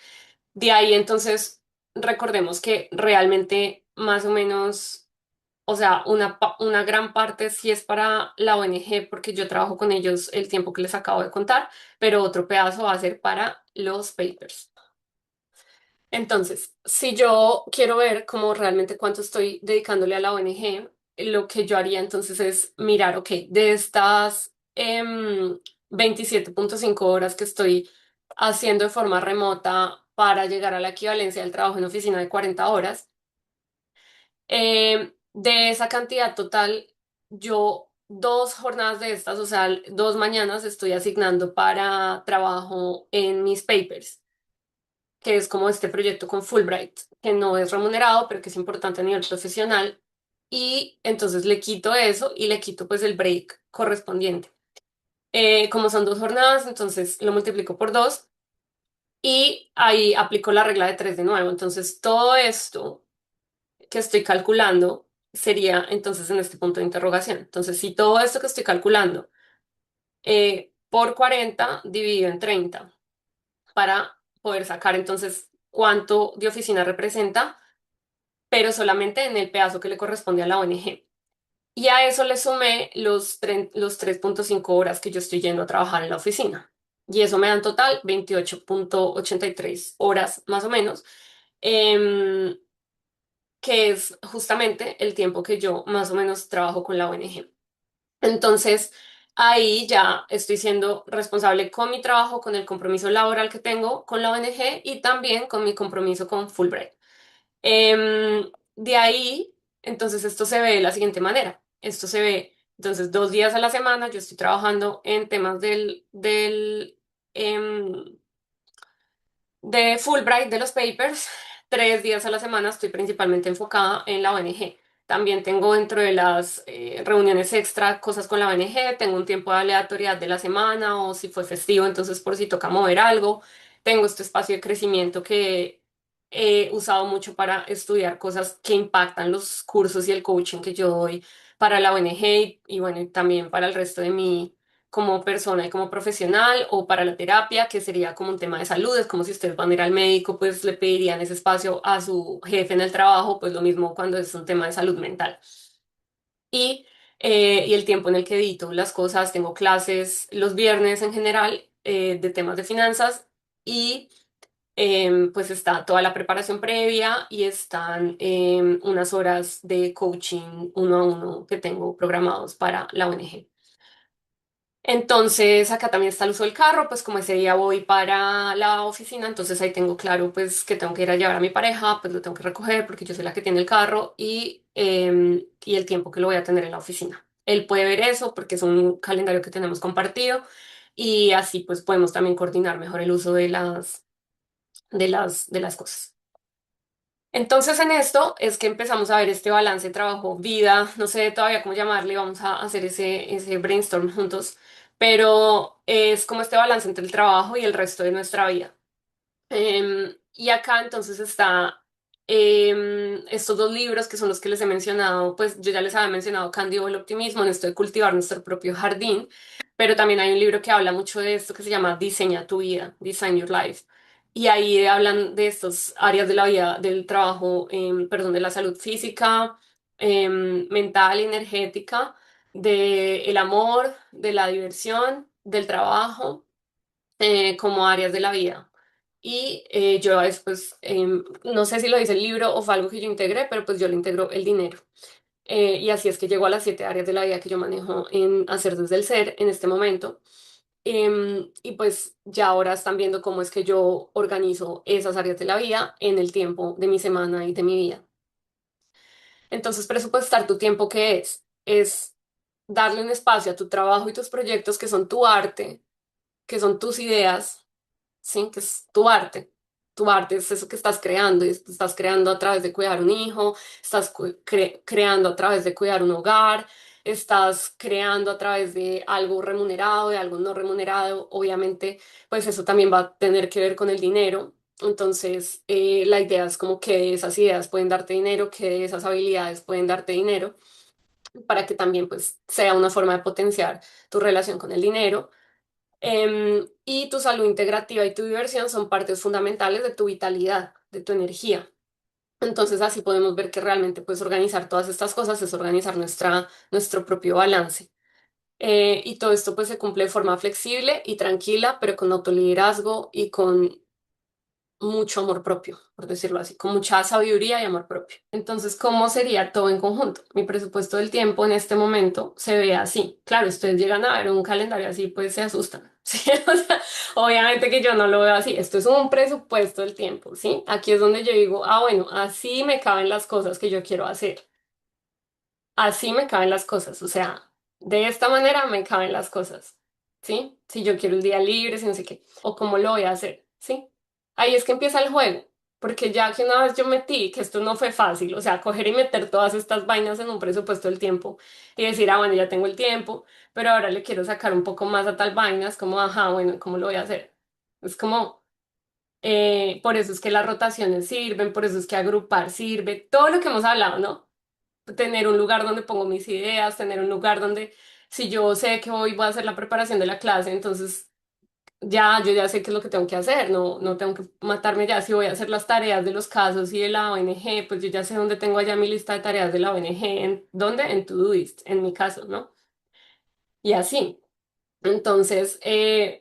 De ahí entonces recordemos que realmente más o menos, o sea, una gran parte sí es para la ONG porque yo trabajo con ellos el tiempo que les acabo de contar, pero otro pedazo va a ser para los papers. Entonces, si yo quiero ver cómo realmente cuánto estoy dedicándole a la ONG, lo que yo haría entonces es mirar, ok, de estas 27.5 horas que estoy haciendo de forma remota para llegar a la equivalencia del trabajo en oficina de 40 horas, de esa cantidad total, yo 2 jornadas de estas, o sea, 2 mañanas estoy asignando para trabajo en mis papers, que es como este proyecto con Fulbright, que no es remunerado, pero que es importante a nivel profesional. Y entonces le quito eso y le quito pues el break correspondiente. Como son 2 jornadas, entonces lo multiplico por dos y ahí aplico la regla de tres de nuevo. Entonces todo esto que estoy calculando sería entonces en este punto de interrogación. Entonces si todo esto que estoy calculando por 40 dividido en 30 para poder sacar entonces cuánto de oficina representa, pero solamente en el pedazo que le corresponde a la ONG. Y a eso le sumé los 3.5 horas que yo estoy yendo a trabajar en la oficina. Y eso me da en total 28.83 horas más o menos, em, que es justamente el tiempo que yo más o menos trabajo con la ONG. Entonces, ahí ya estoy siendo responsable con mi trabajo, con el compromiso laboral que tengo con la ONG y también con mi compromiso con Fulbright. De ahí, entonces esto se ve de la siguiente manera. Esto se ve, entonces, 2 días a la semana yo estoy trabajando en temas em, de Fulbright, de los papers. 3 días a la semana estoy principalmente enfocada en la ONG. También tengo dentro de las reuniones extra cosas con la ONG, tengo un tiempo de aleatoriedad de la semana o si fue festivo, entonces por si toca mover algo. Tengo este espacio de crecimiento que he usado mucho para estudiar cosas que impactan los cursos y el coaching que yo doy para la ONG y bueno, y también para el resto de mi como persona y como profesional o para la terapia, que sería como un tema de salud. Es como si ustedes van a ir al médico, pues le pedirían ese espacio a su jefe en el trabajo, pues lo mismo cuando es un tema de salud mental. Y, y el tiempo en el que edito las cosas, tengo clases los viernes en general de temas de finanzas y pues está toda la preparación previa y están unas horas de coaching uno a uno que tengo programados para la ONG. Entonces, acá también está el uso del carro, pues como ese día voy para la oficina, entonces ahí tengo claro pues que tengo que ir a llevar a mi pareja, pues lo tengo que recoger porque yo soy la que tiene el carro y el tiempo que lo voy a tener en la oficina. Él puede ver eso porque es un calendario que tenemos compartido y así pues podemos también coordinar mejor el uso de las cosas. Entonces en esto es que empezamos a ver este balance trabajo-vida, no sé todavía cómo llamarle, vamos a hacer ese brainstorm juntos, pero es como este balance entre el trabajo y el resto de nuestra vida. Y acá entonces está estos dos libros que son los que les he mencionado, pues yo ya les había mencionado Cándido el optimismo, en esto de cultivar nuestro propio jardín, pero también hay un libro que habla mucho de esto que se llama Diseña tu vida, Design Your Life. Y ahí hablan de estas áreas de la vida, del trabajo, perdón, de la salud física, mental, energética, del amor, de la diversión, del trabajo como áreas de la vida. Y yo después, no sé si lo dice el libro o fue algo que yo integré, pero pues yo le integro el dinero. Y así es que llego a las 7 áreas de la vida que yo manejo en hacer desde el ser en este momento. Y pues ya ahora están viendo cómo es que yo organizo esas áreas de la vida en el tiempo de mi semana y de mi vida. Entonces, presupuestar tu tiempo, ¿qué es? Es darle un espacio a tu trabajo y tus proyectos que son tu arte, que son tus ideas, ¿sí? Que es tu arte. Tu arte es eso que estás creando, y estás creando a través de cuidar un hijo, estás creando a través de cuidar un hogar, estás creando a través de algo remunerado, de algo no remunerado. Obviamente, pues eso también va a tener que ver con el dinero. Entonces, la idea es como que esas ideas pueden darte dinero, que esas habilidades pueden darte dinero, para que también pues sea una forma de potenciar tu relación con el dinero. Y tu salud integrativa y tu diversión son partes fundamentales de tu vitalidad, de tu energía. Entonces así podemos ver que realmente pues organizar todas estas cosas es organizar nuestro propio balance. Y todo esto pues se cumple de forma flexible y tranquila, pero con autoliderazgo y con mucho amor propio, por decirlo así, con mucha sabiduría y amor propio. Entonces, ¿cómo sería todo en conjunto? Mi presupuesto del tiempo en este momento se ve así. Claro, ustedes llegan a ver un calendario así, pues se asustan. ¿Sí? O sea, obviamente que yo no lo veo así. Esto es un presupuesto del tiempo, ¿sí? Aquí es donde yo digo, ah, bueno, así me caben las cosas que yo quiero hacer. Así me caben las cosas, o sea, de esta manera me caben las cosas, ¿sí? Si yo quiero el día libre, si no sé qué, o cómo lo voy a hacer, ¿sí? Ahí es que empieza el juego, porque ya que una vez yo metí, que esto no fue fácil, o sea, coger y meter todas estas vainas en un presupuesto del tiempo y decir, ah, bueno, ya tengo el tiempo, pero ahora le quiero sacar un poco más a tal vaina, es como, ajá, bueno, ¿cómo lo voy a hacer? Es como, por eso es que las rotaciones sirven, por eso es que agrupar sirve, todo lo que hemos hablado, ¿no? Tener un lugar donde pongo mis ideas, tener un lugar donde si yo sé que hoy voy a hacer la preparación de la clase, entonces ya yo ya sé qué es lo que tengo que hacer, no tengo que matarme ya si voy a hacer las tareas de los casos y de la ONG, pues yo ya sé dónde tengo allá mi lista de tareas de la ONG, ¿dónde? En Todoist, en mi caso, ¿no? Y así. Entonces,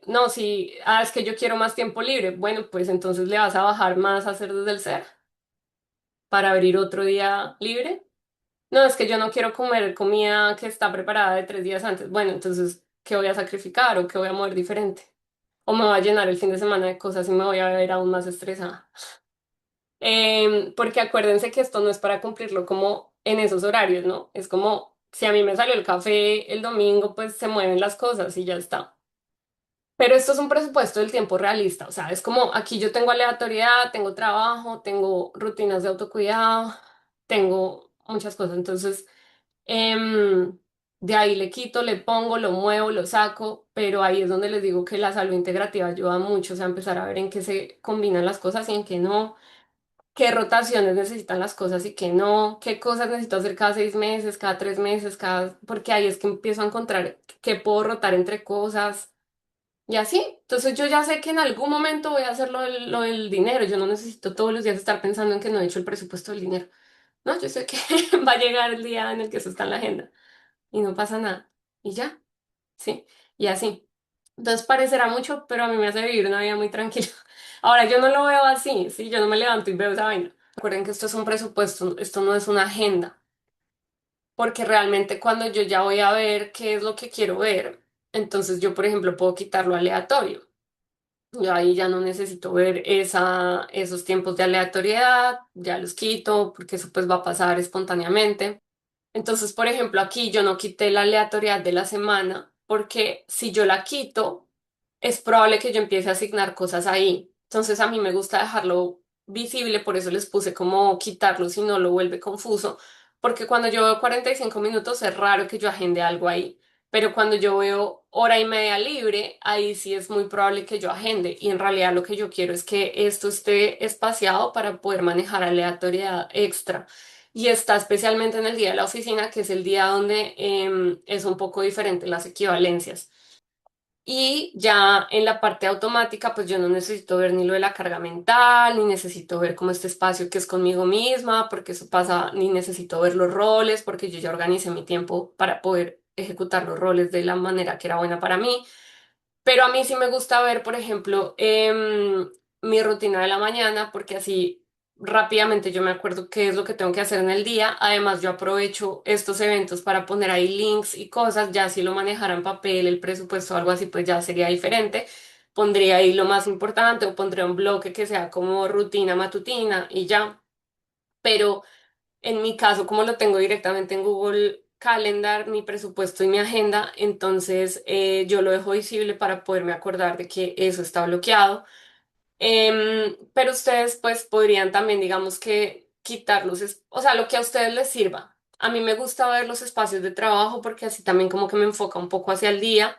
no, si, es que yo quiero más tiempo libre, bueno, pues entonces le vas a bajar más a hacer desde el ser para abrir otro día libre. No, es que yo no quiero comer comida que está preparada de 3 días antes. Bueno, entonces, ¿qué voy a sacrificar o qué voy a mover diferente? O me voy a llenar el fin de semana de cosas y me voy a ver aún más estresada. Porque acuérdense que esto no es para cumplirlo como en esos horarios, ¿no? Es como si a mí me salió el café el domingo, pues se mueven las cosas y ya está. Pero esto es un presupuesto del tiempo realista, o sea, es como aquí yo tengo aleatoriedad, tengo trabajo, tengo rutinas de autocuidado, tengo muchas cosas. Entonces, Em, de ahí le quito, le pongo, lo muevo, lo saco, pero ahí es donde les digo que la salud integrativa ayuda mucho, o sea, empezar a ver en qué se combinan las cosas y en qué no, qué rotaciones necesitan las cosas y qué no, qué cosas necesito hacer cada 6 meses, cada 3 meses, porque ahí es que empiezo a encontrar qué puedo rotar entre cosas y así. Entonces yo ya sé que en algún momento voy a hacer lo del dinero, yo no necesito todos los días estar pensando en que no he hecho el presupuesto del dinero. No, yo sé que va a llegar el día en el que eso está en la agenda y no pasa nada. Y ya, sí, y así. Entonces parecerá mucho, pero a mí me hace vivir una vida muy tranquila. Ahora, yo no lo veo así, sí, yo no me levanto y veo esa vaina. Recuerden que esto es un presupuesto, esto no es una agenda, porque realmente cuando yo ya voy a ver qué es lo que quiero ver, entonces yo, por ejemplo, puedo quitarlo aleatorio. Yo ahí ya no necesito ver esos tiempos de aleatoriedad, ya los quito, porque eso pues va a pasar espontáneamente. Entonces, por ejemplo, aquí yo no quité la aleatoriedad de la semana porque si yo la quito, es probable que yo empiece a asignar cosas ahí. Entonces, a mí me gusta dejarlo. visible, por eso les puse como quitarlo si no lo vuelve confuso, porque cuando yo veo 45 minutos es raro que yo agende algo ahí, pero cuando yo veo hora y media libre, ahí sí es muy probable que yo agende y en realidad lo que yo quiero es que esto esté espaciado para poder manejar aleatoriedad extra. Y está especialmente en el día de la oficina, que es el día donde es un poco diferente las equivalencias. Y ya en la parte automática, pues yo no necesito ver ni lo de la carga mental, ni necesito ver como este espacio que es conmigo misma, porque eso pasa, ni necesito ver los roles, porque yo ya organicé mi tiempo para poder ejecutar los roles de la manera que era buena para mí. Pero a mí sí me gusta ver, por ejemplo, mi rutina de la mañana, porque así rápidamente yo me acuerdo qué es lo que tengo que hacer en el día. Además, yo aprovecho estos eventos para poner ahí links y cosas. Ya si lo manejara en papel, el presupuesto o algo así, pues ya sería diferente. Pondría ahí lo más importante o pondría un bloque que sea como rutina matutina y ya. Pero en mi caso, como lo tengo directamente en Google Calendar, mi presupuesto y mi agenda, entonces yo lo dejo visible para poderme acordar de que eso está bloqueado. Pero ustedes pues podrían también, digamos que quitarlos, o sea, lo que a ustedes les sirva. A mí me gusta ver los espacios de trabajo porque así también como que me enfoca un poco hacia el día.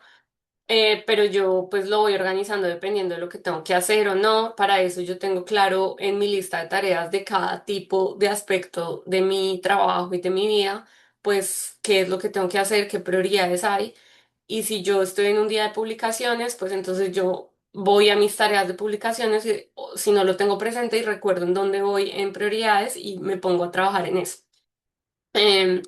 Pero yo pues lo voy organizando dependiendo de lo que tengo que hacer o no. Para eso yo tengo claro en mi lista de tareas de cada tipo de aspecto de mi trabajo y de mi vida, pues qué es lo que tengo que hacer, qué prioridades hay. Y si yo estoy en un día de publicaciones, pues entonces yo voy a mis tareas de publicaciones y o si no lo tengo presente y recuerdo en dónde voy en prioridades y me pongo a trabajar en eso. Em,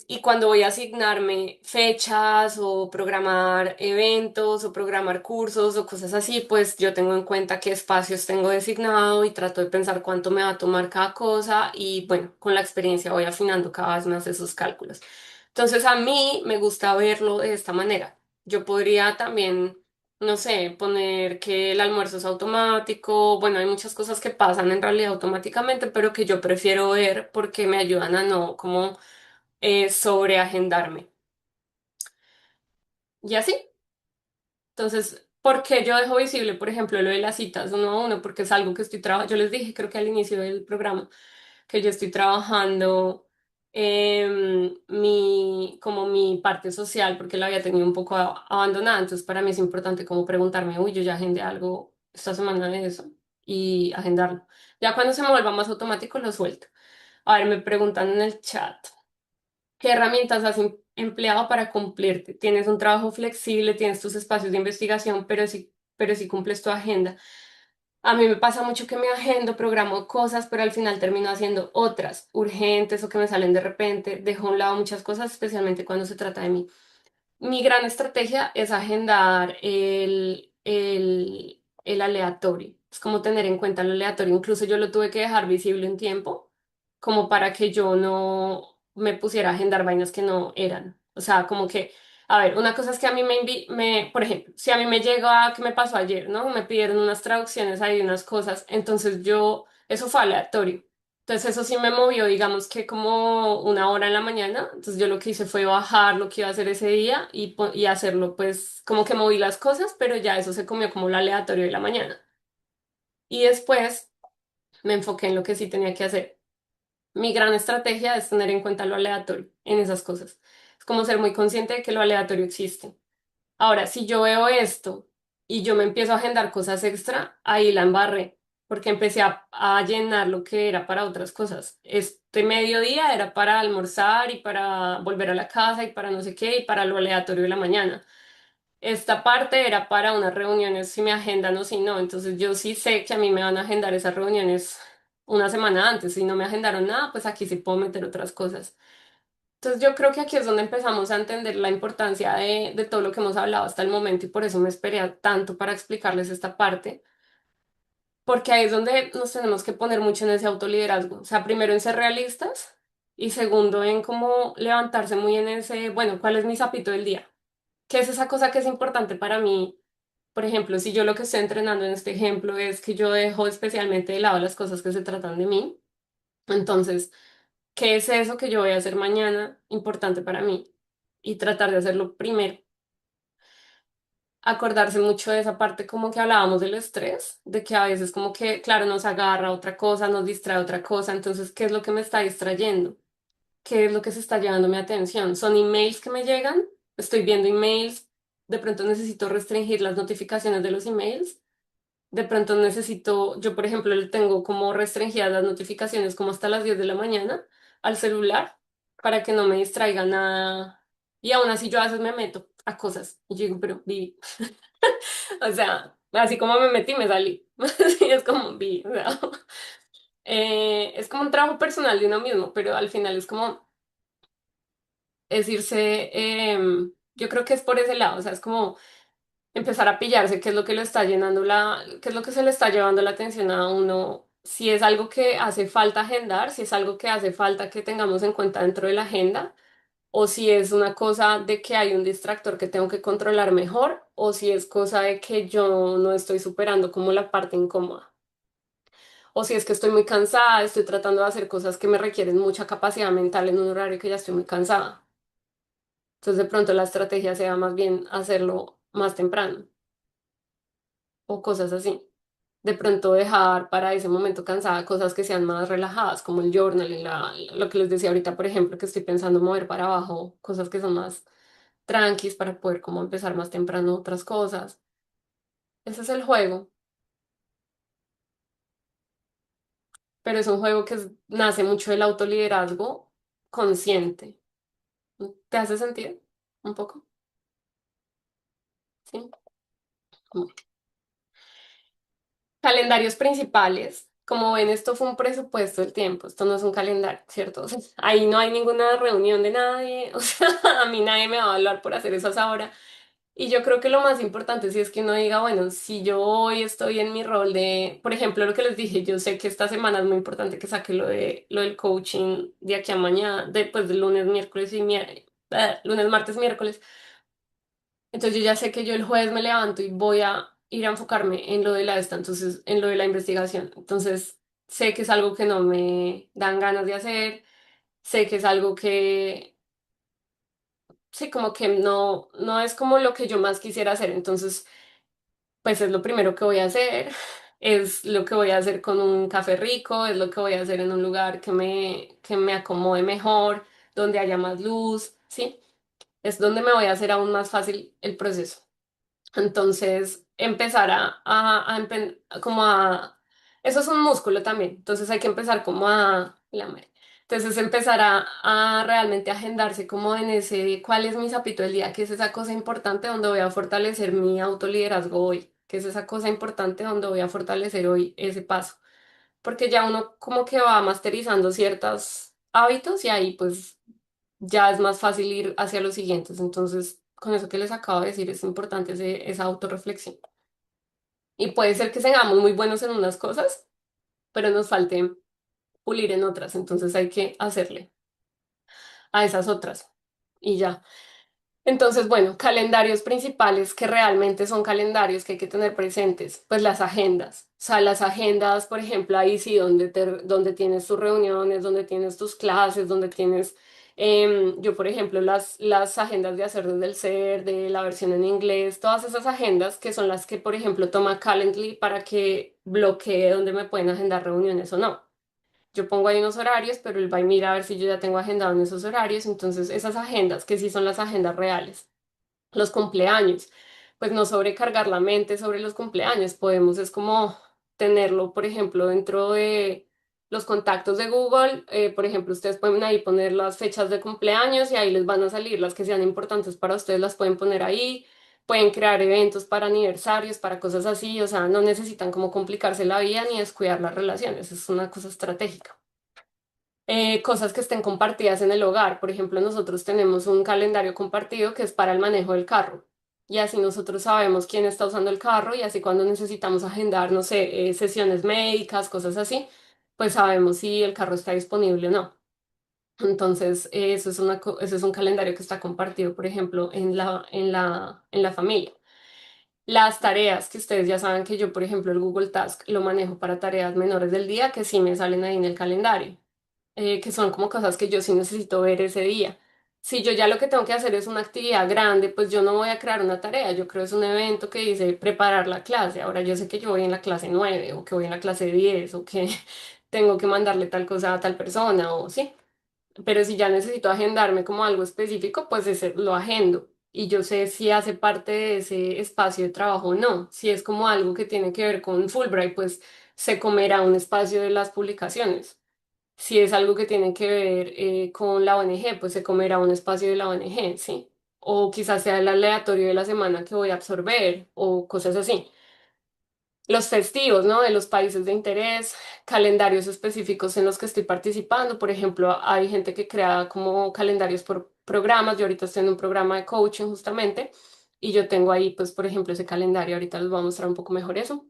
y cuando voy a asignarme fechas o programar eventos o programar cursos o cosas así, pues yo tengo en cuenta qué espacios tengo designado y trato de pensar cuánto me va a tomar cada cosa y bueno, con la experiencia voy afinando cada vez más esos cálculos. Entonces a mí me gusta verlo de esta manera. Yo podría también, no sé, poner que el almuerzo es automático. Bueno, hay muchas cosas que pasan en realidad automáticamente, pero que yo prefiero ver porque me ayudan a no como sobreagendarme. Y así. Entonces, ¿por qué yo dejo visible, por ejemplo, lo de las citas uno a uno? Porque es algo que estoy trabajando. Yo les dije, creo que al inicio del programa, que yo estoy trabajando como mi parte social, porque la había tenido un poco abandonada. Entonces, para mí es importante como preguntarme, uy, yo ya agendé algo esta semana de eso y agendarlo. Ya cuando se me vuelva más automático, lo suelto. A ver, me preguntan en el chat. ¿Qué herramientas has empleado para cumplirte? Tienes un trabajo flexible, tienes tus espacios de investigación, pero sí cumples tu agenda. A mí me pasa mucho que me agendo, programo cosas, pero al final termino haciendo otras urgentes o que me salen de repente. Dejo a un lado muchas cosas, especialmente cuando se trata de mí. Mi gran estrategia es agendar el aleatorio. Es como tener en cuenta el aleatorio. Incluso yo lo tuve que dejar visible un tiempo, como para que yo no me pusiera a agendar vainas que no eran. O sea, como que, a ver, una cosa es que a mí por ejemplo, si a mí me llega, ¿qué me pasó ayer, no? Me pidieron unas traducciones ahí, unas cosas, entonces eso fue aleatorio. Entonces eso sí me movió, digamos que como una hora en la mañana. Entonces yo lo que hice fue bajar lo que iba a hacer ese día y hacerlo pues como que moví las cosas, pero ya eso se comió como lo aleatorio de la mañana. Y después me enfoqué en lo que sí tenía que hacer. Mi gran estrategia es tener en cuenta lo aleatorio en esas cosas. Es como ser muy consciente de que lo aleatorio existe. Ahora, si yo veo esto y yo me empiezo a agendar cosas extra, ahí la embarré, porque empecé a llenar lo que era para otras cosas. Este mediodía era para almorzar y para volver a la casa y para no sé qué y para lo aleatorio de la mañana. Esta parte era para unas reuniones, si me agendan o si no. Entonces yo sí sé que a mí me van a agendar esas reuniones una semana antes. Si no me agendaron nada, pues aquí sí puedo meter otras cosas. Entonces yo creo que aquí es donde empezamos a entender la importancia de todo lo que hemos hablado hasta el momento y por eso me esperé tanto para explicarles esta parte, porque ahí es donde nos tenemos que poner mucho en ese autoliderazgo. O sea, primero en ser realistas y segundo en cómo levantarse muy en ese, bueno, ¿cuál es mi sapito del día? ¿Qué es esa cosa que es importante para mí? Por ejemplo, si yo lo que estoy entrenando en este ejemplo es que yo dejo especialmente de lado las cosas que se tratan de mí, entonces, ¿qué es eso que yo voy a hacer mañana importante para mí? Y tratar de hacerlo primero. acordarse mucho de esa parte como que hablábamos del estrés, de que a veces como que, claro, nos agarra otra cosa, nos distrae otra cosa, entonces, ¿qué es lo que me está distrayendo? ¿Qué es lo que se está llevando mi atención? ¿Son emails que me llegan? Estoy viendo emails, de pronto necesito restringir las notificaciones de los emails. De pronto necesito, yo por ejemplo le tengo como restringidas las notificaciones como hasta las 10 de la mañana al celular para que no me distraiga nada. Y aún así yo a veces me meto a cosas y yo digo, pero Vivi, o sea, así como me metí, me salí. Sí, es como Vivi, o sea, es como un trabajo personal de uno mismo, pero al final es como es irse, yo creo que es por ese lado, o sea, es como empezar a pillarse qué es lo que lo está llenando qué es lo que se le está llevando la atención a uno, si es algo que hace falta agendar, si es algo que hace falta que tengamos en cuenta dentro de la agenda, o si es una cosa de que hay un distractor que tengo que controlar mejor, o si es cosa de que yo no estoy superando como la parte incómoda, o si es que estoy muy cansada, estoy tratando de hacer cosas que me requieren mucha capacidad mental en un horario que ya estoy muy cansada. Entonces de pronto la estrategia sea más bien hacerlo más temprano o cosas así. De pronto dejar para ese momento cansada cosas que sean más relajadas, como el journaling, lo que les decía ahorita, por ejemplo, que estoy pensando mover para abajo, cosas que son más tranquis para poder como empezar más temprano otras cosas. Ese es el juego, pero es un juego que nace mucho del autoliderazgo consciente. ¿Te hace sentir un poco? Sí. Calendarios principales. Como ven, esto fue un presupuesto del tiempo, esto no es un calendario, ¿cierto? O sea, ahí no hay ninguna reunión de nadie, o sea, a mí nadie me va a evaluar por hacer eso ahora. Y yo creo que lo más importante sí es que uno diga, bueno, si yo hoy estoy en mi rol de, por ejemplo, lo que les dije, yo sé que esta semana es muy importante que saque lo del coaching de aquí a mañana, después de lunes, miércoles y lunes, martes, miércoles. Entonces yo ya sé que yo el jueves me levanto y voy a ir a enfocarme en lo de la esta, entonces en lo de la investigación. Entonces sé que es algo que no me dan ganas de hacer, sé que es algo que sí, como que no es como lo que yo más quisiera hacer. Entonces, pues es lo primero que voy a hacer, es lo que voy a hacer con un café rico, es lo que voy a hacer en un lugar que me acomode mejor, donde haya más luz, ¿sí? Es donde me voy a hacer aún más fácil el proceso. Entonces, empezar como a, eso es un músculo también, entonces hay que empezar como entonces empezar a realmente agendarse como en ese, cuál es mi sapito del día, qué es esa cosa importante donde voy a fortalecer mi autoliderazgo hoy, qué es esa cosa importante donde voy a fortalecer hoy ese paso, porque ya uno como que va masterizando ciertos hábitos y ahí pues ya es más fácil ir hacia los siguientes. Entonces, con eso que les acabo de decir, es importante esa autorreflexión. Y puede ser que seamos muy buenos en unas cosas, pero nos falte pulir en otras. Entonces hay que hacerle a esas otras. Y ya. Entonces, bueno, calendarios principales que realmente son calendarios que hay que tener presentes, pues las agendas. O sea, las agendas, por ejemplo, ahí sí, donde tienes tus reuniones, donde tienes tus clases, donde tienes, yo, por ejemplo, las agendas de hacer desde el ser, de la versión en inglés, todas esas agendas que son las que, por ejemplo, toma Calendly para que bloquee donde me pueden agendar reuniones o no. Yo pongo ahí unos horarios, pero él va y mira a ver si yo ya tengo agendado en esos horarios. Entonces, esas agendas, que sí son las agendas reales, los cumpleaños, pues no sobrecargar la mente sobre los cumpleaños. Podemos, es como tenerlo, por ejemplo, dentro de los contactos de Google. Por ejemplo, ustedes pueden ahí poner las fechas de cumpleaños y ahí les van a salir las que sean importantes para ustedes, las pueden poner ahí. Pueden crear eventos para aniversarios, para cosas así, o sea, no necesitan como complicarse la vida ni descuidar las relaciones, es una cosa estratégica. Cosas que estén compartidas en el hogar. Por ejemplo, nosotros tenemos un calendario compartido que es para el manejo del carro. Y así nosotros sabemos quién está usando el carro y así cuando necesitamos agendar, no sé, sesiones médicas, cosas así, pues sabemos si el carro está disponible o no. Entonces, eso es un calendario que está compartido, por ejemplo, en la familia. Las tareas que ustedes ya saben que yo, por ejemplo, el Google Task lo manejo para tareas menores del día que sí me salen ahí en el calendario, que son como cosas que yo sí necesito ver ese día. Si yo ya lo que tengo que hacer es una actividad grande, pues yo no voy a crear una tarea, yo creo es un evento que dice preparar la clase. Ahora yo sé que yo voy en la clase 9 o que voy en la clase 10 o que tengo que mandarle tal cosa a tal persona o sí. Pero si ya necesito agendarme como algo específico, pues ese lo agendo. Y yo sé si hace parte de ese espacio de trabajo o no. Si es como algo que tiene que ver con Fulbright, pues se comerá un espacio de las publicaciones. Si es algo que tiene que ver con la ONG, pues se comerá un espacio de la ONG, ¿sí? O quizás sea el aleatorio de la semana que voy a absorber o cosas así. Los festivos, ¿no? De los países de interés, calendarios específicos en los que estoy participando. Por ejemplo, hay gente que crea como calendarios por programas. Yo ahorita estoy en un programa de coaching justamente y yo tengo ahí, pues, por ejemplo, ese calendario. Ahorita les voy a mostrar un poco mejor eso.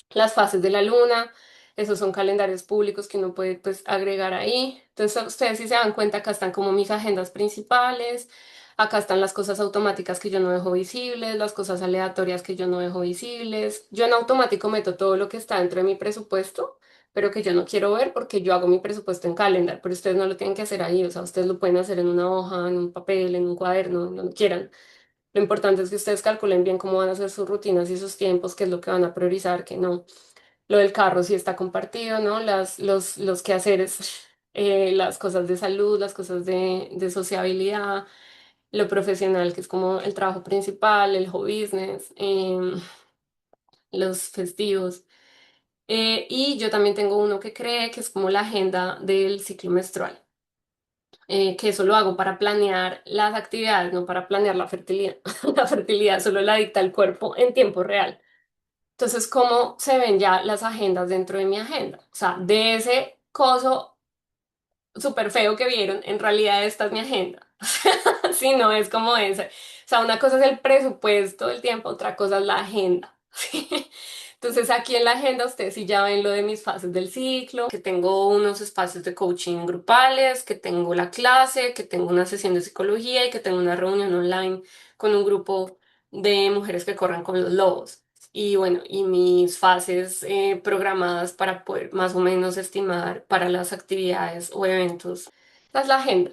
Las fases de la luna, esos son calendarios públicos que uno puede, pues, agregar ahí. Entonces, ustedes si se dan cuenta, acá están como mis agendas principales. Acá están las cosas automáticas que yo no dejo visibles, las cosas aleatorias que yo no dejo visibles. Yo en automático meto todo lo que está dentro de mi presupuesto, pero que yo no quiero ver porque yo hago mi presupuesto en Calendar, pero ustedes no lo tienen que hacer ahí, o sea, ustedes lo pueden hacer en una hoja, en un papel, en un cuaderno, en donde quieran. Lo importante es que ustedes calculen bien cómo van a hacer sus rutinas y sus tiempos, qué es lo que van a priorizar, qué no. Lo del carro sí está compartido, ¿no? Los quehaceres, las cosas de salud, las cosas de sociabilidad, lo profesional, que es como el trabajo principal, el hobby business, los festivos. Y yo también tengo uno que cree que es como la agenda del ciclo menstrual, que eso lo hago para planear las actividades, no para planear la fertilidad. La fertilidad solo la dicta el cuerpo en tiempo real. Entonces, ¿cómo se ven ya las agendas dentro de mi agenda? O sea, de ese coso súper feo que vieron, en realidad esta es mi agenda. Sí, no es como esa. O sea, una cosa es el presupuesto del tiempo, otra cosa es la agenda. ¿Sí? Entonces, aquí en la agenda ustedes sí ya ven lo de mis fases del ciclo, que tengo unos espacios de coaching grupales, que tengo la clase, que tengo una sesión de psicología y que tengo una reunión online con un grupo de mujeres que corren con los lobos. Y bueno, y mis fases programadas para poder más o menos estimar para las actividades o eventos. Esa es la agenda.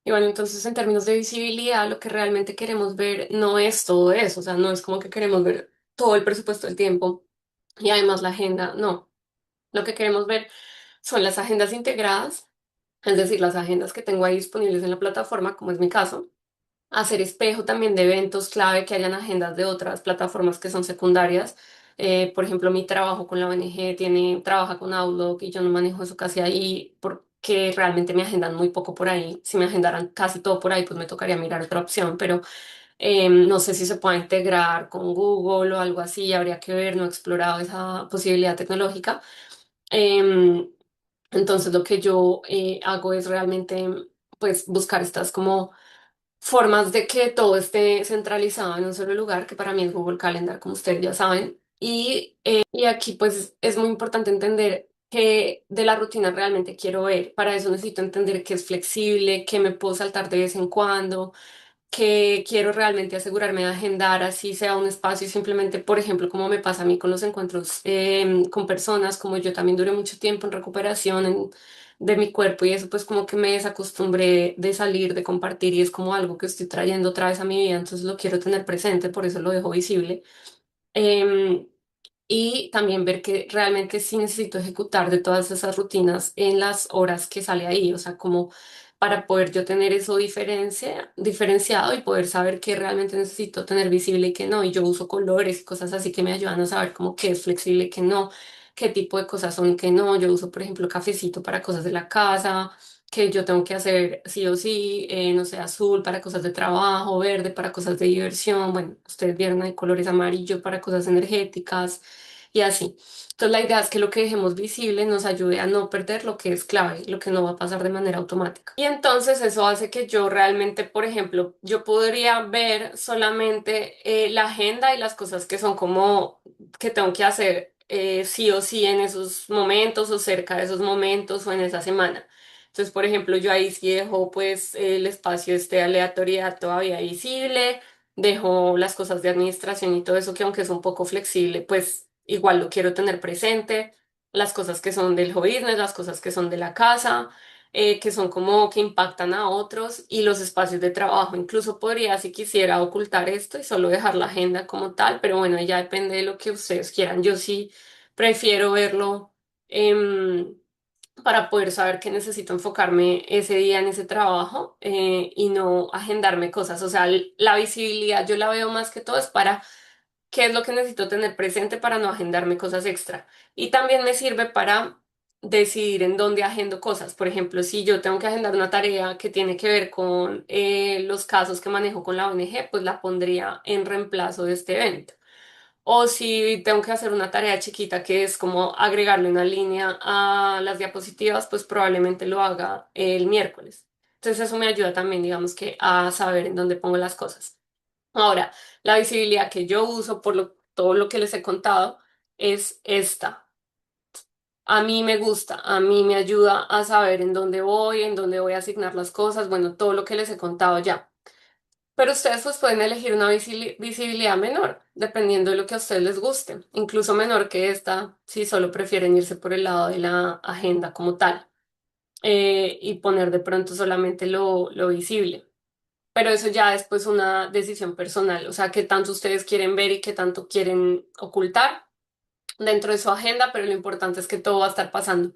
Y bueno, entonces en términos de visibilidad, lo que realmente queremos ver no es todo eso, o sea, no es como que queremos ver todo el presupuesto del tiempo y además la agenda, no. Lo que queremos ver son las agendas integradas, es decir, las agendas que tengo ahí disponibles en la plataforma, como es mi caso, hacer espejo también de eventos clave que hayan agendas de otras plataformas que son secundarias. Por ejemplo, mi trabajo con la ONG trabaja con Outlook y yo no manejo eso casi ahí porque realmente me agendan muy poco por ahí. Si me agendaran casi todo por ahí, pues me tocaría mirar otra opción, pero no sé si se puede integrar con Google o algo así, habría que ver, no he explorado esa posibilidad tecnológica. Em, entonces, lo que yo hago es realmente, pues, buscar estas como formas de que todo esté centralizado en un solo lugar, que para mí es Google Calendar, como ustedes ya saben. Y aquí pues es muy importante entender qué de la rutina realmente quiero ver. Para eso necesito entender que es flexible, que me puedo saltar de vez en cuando, que quiero realmente asegurarme de agendar, así sea un espacio y simplemente, por ejemplo, como me pasa a mí con los encuentros con personas, como yo también duré mucho tiempo en recuperación de mi cuerpo y eso pues como que me desacostumbré de salir, de compartir y es como algo que estoy trayendo otra vez a mi vida, entonces lo quiero tener presente, por eso lo dejo visible. Em, y también ver que realmente sí necesito ejecutar de todas esas rutinas en las horas que sale ahí, o sea, como para poder yo tener eso diferenciado y poder saber qué realmente necesito tener visible y qué no. Y yo uso colores y cosas así que me ayudan a saber como qué es flexible y qué no, qué tipo de cosas son y qué no. Yo uso, por ejemplo, cafecito para cosas de la casa, que yo tengo que hacer sí o sí, no sé, azul para cosas de trabajo, verde para cosas de diversión. Bueno, ustedes vieron hay colores amarillo para cosas energéticas y así. Entonces la idea es que lo que dejemos visible nos ayude a no perder lo que es clave, lo que no va a pasar de manera automática. Y entonces eso hace que yo realmente, por ejemplo, yo podría ver solamente la agenda y las cosas que son como que tengo que hacer sí o sí en esos momentos o cerca de esos momentos o en esa semana. Entonces, por ejemplo, yo ahí sí dejo pues el espacio este aleatoriedad todavía visible, dejo las cosas de administración y todo eso que aunque es un poco flexible, pues igual lo quiero tener presente, las cosas que son del hobby business, las cosas que son de la casa. que son como que impactan a otros y los espacios de trabajo. Incluso podría, si quisiera, ocultar esto y solo dejar la agenda como tal, pero bueno, ya depende de lo que ustedes quieran. Yo sí prefiero verlo em, para poder saber que necesito enfocarme ese día en ese trabajo y no agendarme cosas. O sea, la visibilidad yo la veo más que todo es para qué es lo que necesito tener presente para no agendarme cosas extra. Y también me sirve para decidir en dónde agendo cosas. Por ejemplo, si yo tengo que agendar una tarea que tiene que ver con los casos que manejo con la ONG, pues la pondría en reemplazo de este evento. O si tengo que hacer una tarea chiquita que es como agregarle una línea a las diapositivas, pues probablemente lo haga el miércoles. Entonces eso me ayuda también, digamos que, a saber en dónde pongo las cosas. Ahora, la visibilidad que yo uso por todo lo que les he contado es esta. A mí me gusta, a mí me ayuda a saber en dónde voy a asignar las cosas, bueno, todo lo que les he contado ya. Pero ustedes pues pueden elegir una visibilidad menor, dependiendo de lo que a ustedes les guste, incluso menor que esta, si solo prefieren irse por el lado de la agenda como tal, y poner de pronto solamente lo visible. Pero eso ya es pues una decisión personal, o sea, qué tanto ustedes quieren ver y qué tanto quieren ocultar dentro de su agenda, pero lo importante es que todo va a estar pasando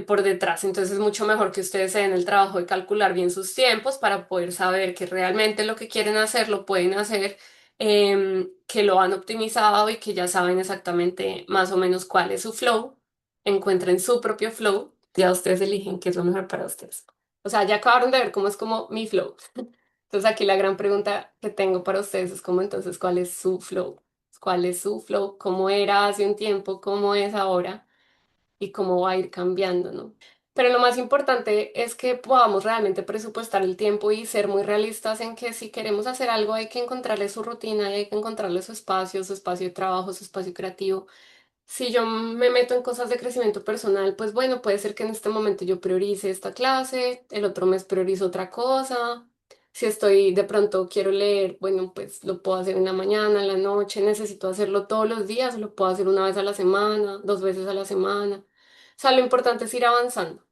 por detrás. Entonces es mucho mejor que ustedes se den el trabajo de calcular bien sus tiempos para poder saber que realmente lo que quieren hacer lo pueden hacer, que lo han optimizado y que ya saben exactamente más o menos cuál es su flow. Encuentren su propio flow. Ya ustedes eligen qué es lo mejor para ustedes. O sea, ya acabaron de ver cómo es como mi flow. Entonces aquí la gran pregunta que tengo para ustedes es como entonces, ¿cuál es su flow? ¿Cuál es su flow? ¿Cómo era hace un tiempo? ¿Cómo es ahora? Y cómo va a ir cambiando, ¿no? Pero lo más importante es que podamos realmente presupuestar el tiempo y ser muy realistas en que si queremos hacer algo hay que encontrarle su rutina y hay que encontrarle su espacio de trabajo, su espacio creativo. Si yo me meto en cosas de crecimiento personal, pues bueno, puede ser que en este momento yo priorice esta clase, el otro mes priorizo otra cosa. Si estoy de pronto quiero leer, bueno, pues lo puedo hacer en la mañana, en la noche, necesito hacerlo todos los días, lo puedo hacer una vez a la semana, dos veces a la semana. O sea, lo importante es ir avanzando.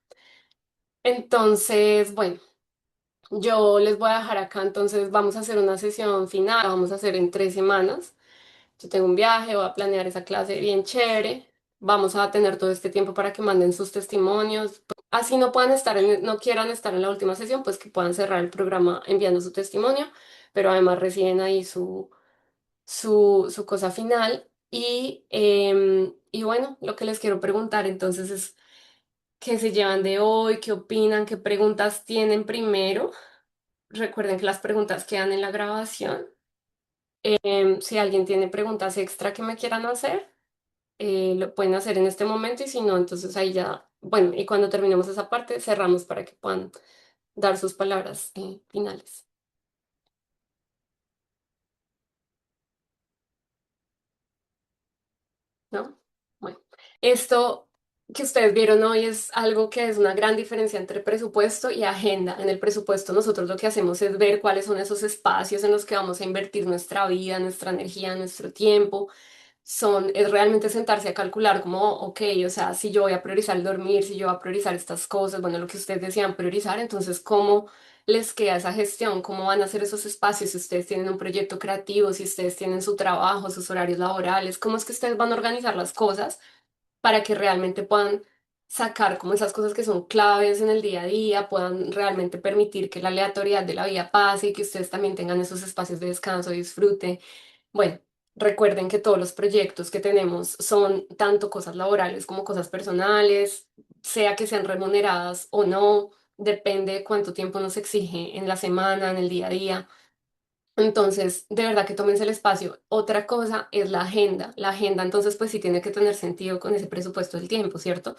Entonces, bueno, yo les voy a dejar acá, entonces vamos a hacer una sesión final, la vamos a hacer en 3 semanas. Yo tengo un viaje, voy a planear esa clase bien chévere. Vamos a tener todo este tiempo para que manden sus testimonios. Así no puedan estar no quieran estar en la última sesión, pues que puedan cerrar el programa enviando su testimonio, pero además reciben ahí su cosa final. Y bueno, lo que les quiero preguntar entonces es qué se llevan de hoy, qué opinan, qué preguntas tienen primero. Recuerden que las preguntas quedan en la grabación. Si alguien tiene preguntas extra que me quieran hacer, lo pueden hacer en este momento y si no, entonces ahí ya, bueno, y cuando terminemos esa parte, cerramos para que puedan dar sus palabras finales, ¿no? Bueno, esto que ustedes vieron hoy es algo que es una gran diferencia entre presupuesto y agenda. En el presupuesto nosotros lo que hacemos es ver cuáles son esos espacios en los que vamos a invertir nuestra vida, nuestra energía, nuestro tiempo es realmente sentarse a calcular como, ok, o sea, si yo voy a priorizar el dormir, si yo voy a priorizar estas cosas, bueno, lo que ustedes decían priorizar, entonces, ¿cómo les queda esa gestión? ¿Cómo van a hacer esos espacios si ustedes tienen un proyecto creativo, si ustedes tienen su trabajo, sus horarios laborales? ¿Cómo es que ustedes van a organizar las cosas para que realmente puedan sacar como esas cosas que son claves en el día a día, puedan realmente permitir que la aleatoriedad de la vida pase y que ustedes también tengan esos espacios de descanso y disfrute? Bueno, recuerden que todos los proyectos que tenemos son tanto cosas laborales como cosas personales, sea que sean remuneradas o no, depende de cuánto tiempo nos exige en la semana, en el día a día. Entonces, de verdad que tómense el espacio. Otra cosa es la agenda. La agenda, entonces, pues sí tiene que tener sentido con ese presupuesto del tiempo, ¿cierto?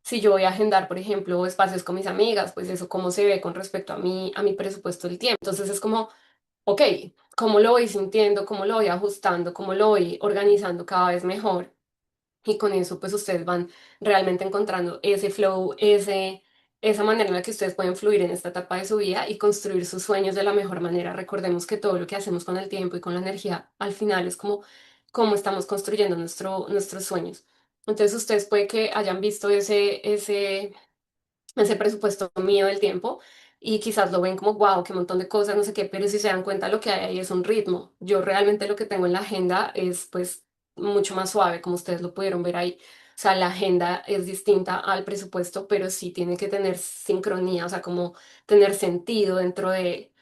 Si yo voy a agendar, por ejemplo, espacios con mis amigas, pues eso cómo se ve con respecto a mi presupuesto del tiempo. Entonces es como ok, cómo lo voy sintiendo, cómo lo voy ajustando, cómo lo voy organizando cada vez mejor. Y con eso, pues ustedes van realmente encontrando ese flow, esa manera en la que ustedes pueden fluir en esta etapa de su vida y construir sus sueños de la mejor manera. Recordemos que todo lo que hacemos con el tiempo y con la energía, al final es como cómo estamos construyendo nuestros sueños. Entonces, ustedes puede que hayan visto ese presupuesto mío del tiempo y quizás lo ven como, wow, qué montón de cosas, no sé qué, pero si se dan cuenta lo que hay ahí es un ritmo. Yo realmente lo que tengo en la agenda es pues mucho más suave, como ustedes lo pudieron ver ahí. O sea, la agenda es distinta al presupuesto, pero sí tiene que tener sincronía, o sea, como tener sentido dentro de él.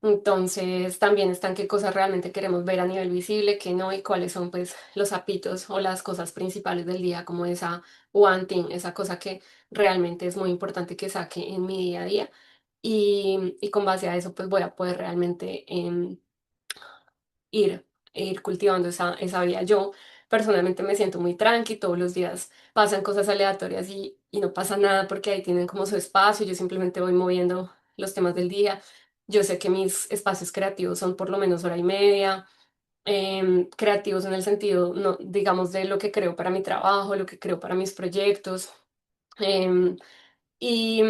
Entonces, también están qué cosas realmente queremos ver a nivel visible, qué no, y cuáles son pues los hapitos o las cosas principales del día, como esa one thing, esa cosa que realmente es muy importante que saque en mi día a día. Y con base a eso, pues voy a poder realmente ir, ir cultivando esa vida. Yo personalmente me siento muy tranqui, todos los días pasan cosas aleatorias y no pasa nada porque ahí tienen como su espacio, yo simplemente voy moviendo los temas del día. Yo sé que mis espacios creativos son por lo menos hora y media, creativos en el sentido, no, digamos, de lo que creo para mi trabajo, lo que creo para mis proyectos. em, y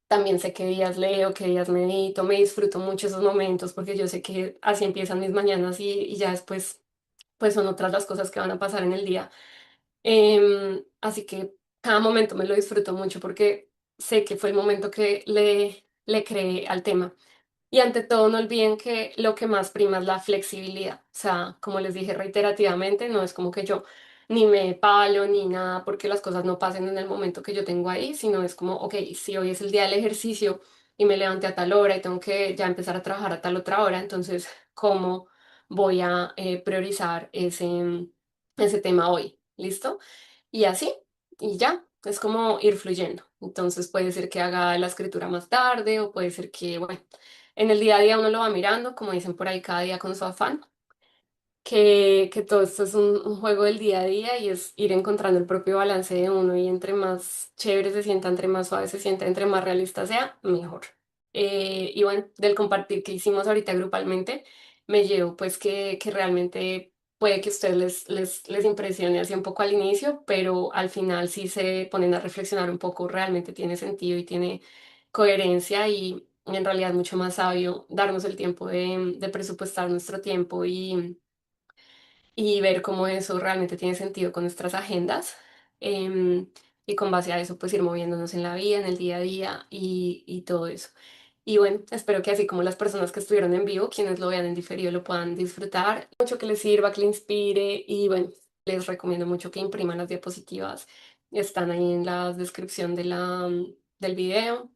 también sé qué días leo, qué días medito, me disfruto mucho esos momentos porque yo sé que así empiezan mis mañanas y ya después pues son otras las cosas que van a pasar en el día. Así que cada momento me lo disfruto mucho porque sé que fue el momento que le creé al tema. Y ante todo, no olviden que lo que más prima es la flexibilidad. O sea, como les dije reiterativamente, no es como que yo ni me palo ni nada porque las cosas no pasen en el momento que yo tengo ahí, sino es como, ok, si hoy es el día del ejercicio y me levanté a tal hora y tengo que ya empezar a trabajar a tal otra hora, entonces, ¿cómo voy a priorizar ese tema hoy? ¿Listo? Y así, y ya, es como ir fluyendo. Entonces puede ser que haga la escritura más tarde o puede ser que, bueno, en el día a día uno lo va mirando, como dicen por ahí, cada día con su afán, que todo esto es un juego del día a día y es ir encontrando el propio balance de uno y entre más chévere se sienta, entre más suave se sienta, entre más realista sea, mejor. Y bueno, del compartir que hicimos ahorita grupalmente, me llevo pues que realmente puede que a ustedes les impresione así un poco al inicio, pero al final si se ponen a reflexionar un poco, realmente tiene sentido y tiene coherencia y en realidad mucho más sabio darnos el tiempo de presupuestar nuestro tiempo y ver cómo eso realmente tiene sentido con nuestras agendas. em, y con base a eso, pues ir moviéndonos en la vida, en el día a día y todo eso. Y bueno, espero que así como las personas que estuvieron en vivo, quienes lo vean en diferido lo puedan disfrutar, mucho que les sirva, que les inspire y bueno, les recomiendo mucho que impriman las diapositivas. Están ahí en la descripción del video,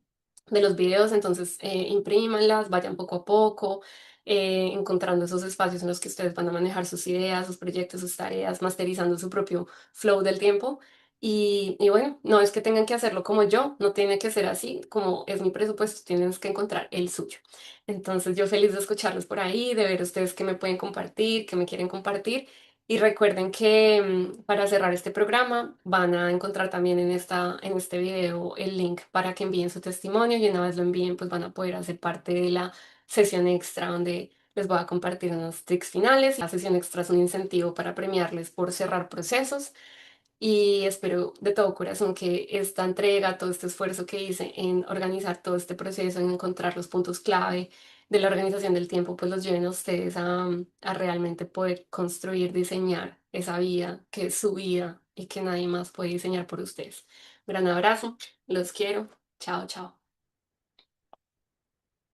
de los videos, entonces imprímanlas, vayan poco a poco encontrando esos espacios en los que ustedes van a manejar sus ideas, sus proyectos, sus tareas, masterizando su propio flow del tiempo. Y bueno, no es que tengan que hacerlo como yo, no tiene que ser así, como es mi presupuesto, tienes que encontrar el suyo. Entonces yo feliz de escucharlos por ahí, de ver ustedes que me pueden compartir, que me quieren compartir. Y recuerden que para cerrar este programa van a encontrar también en este video el link para que envíen su testimonio y una vez lo envíen pues van a poder hacer parte de la sesión extra donde les voy a compartir unos tricks finales. La sesión extra es un incentivo para premiarles por cerrar procesos y espero de todo corazón que esta entrega, todo este esfuerzo que hice en organizar todo este proceso, en encontrar los puntos clave de la organización del tiempo, pues los lleven a ustedes a realmente poder construir, diseñar esa vida que es su vida y que nadie más puede diseñar por ustedes. Un gran abrazo, los quiero. Chao, chao.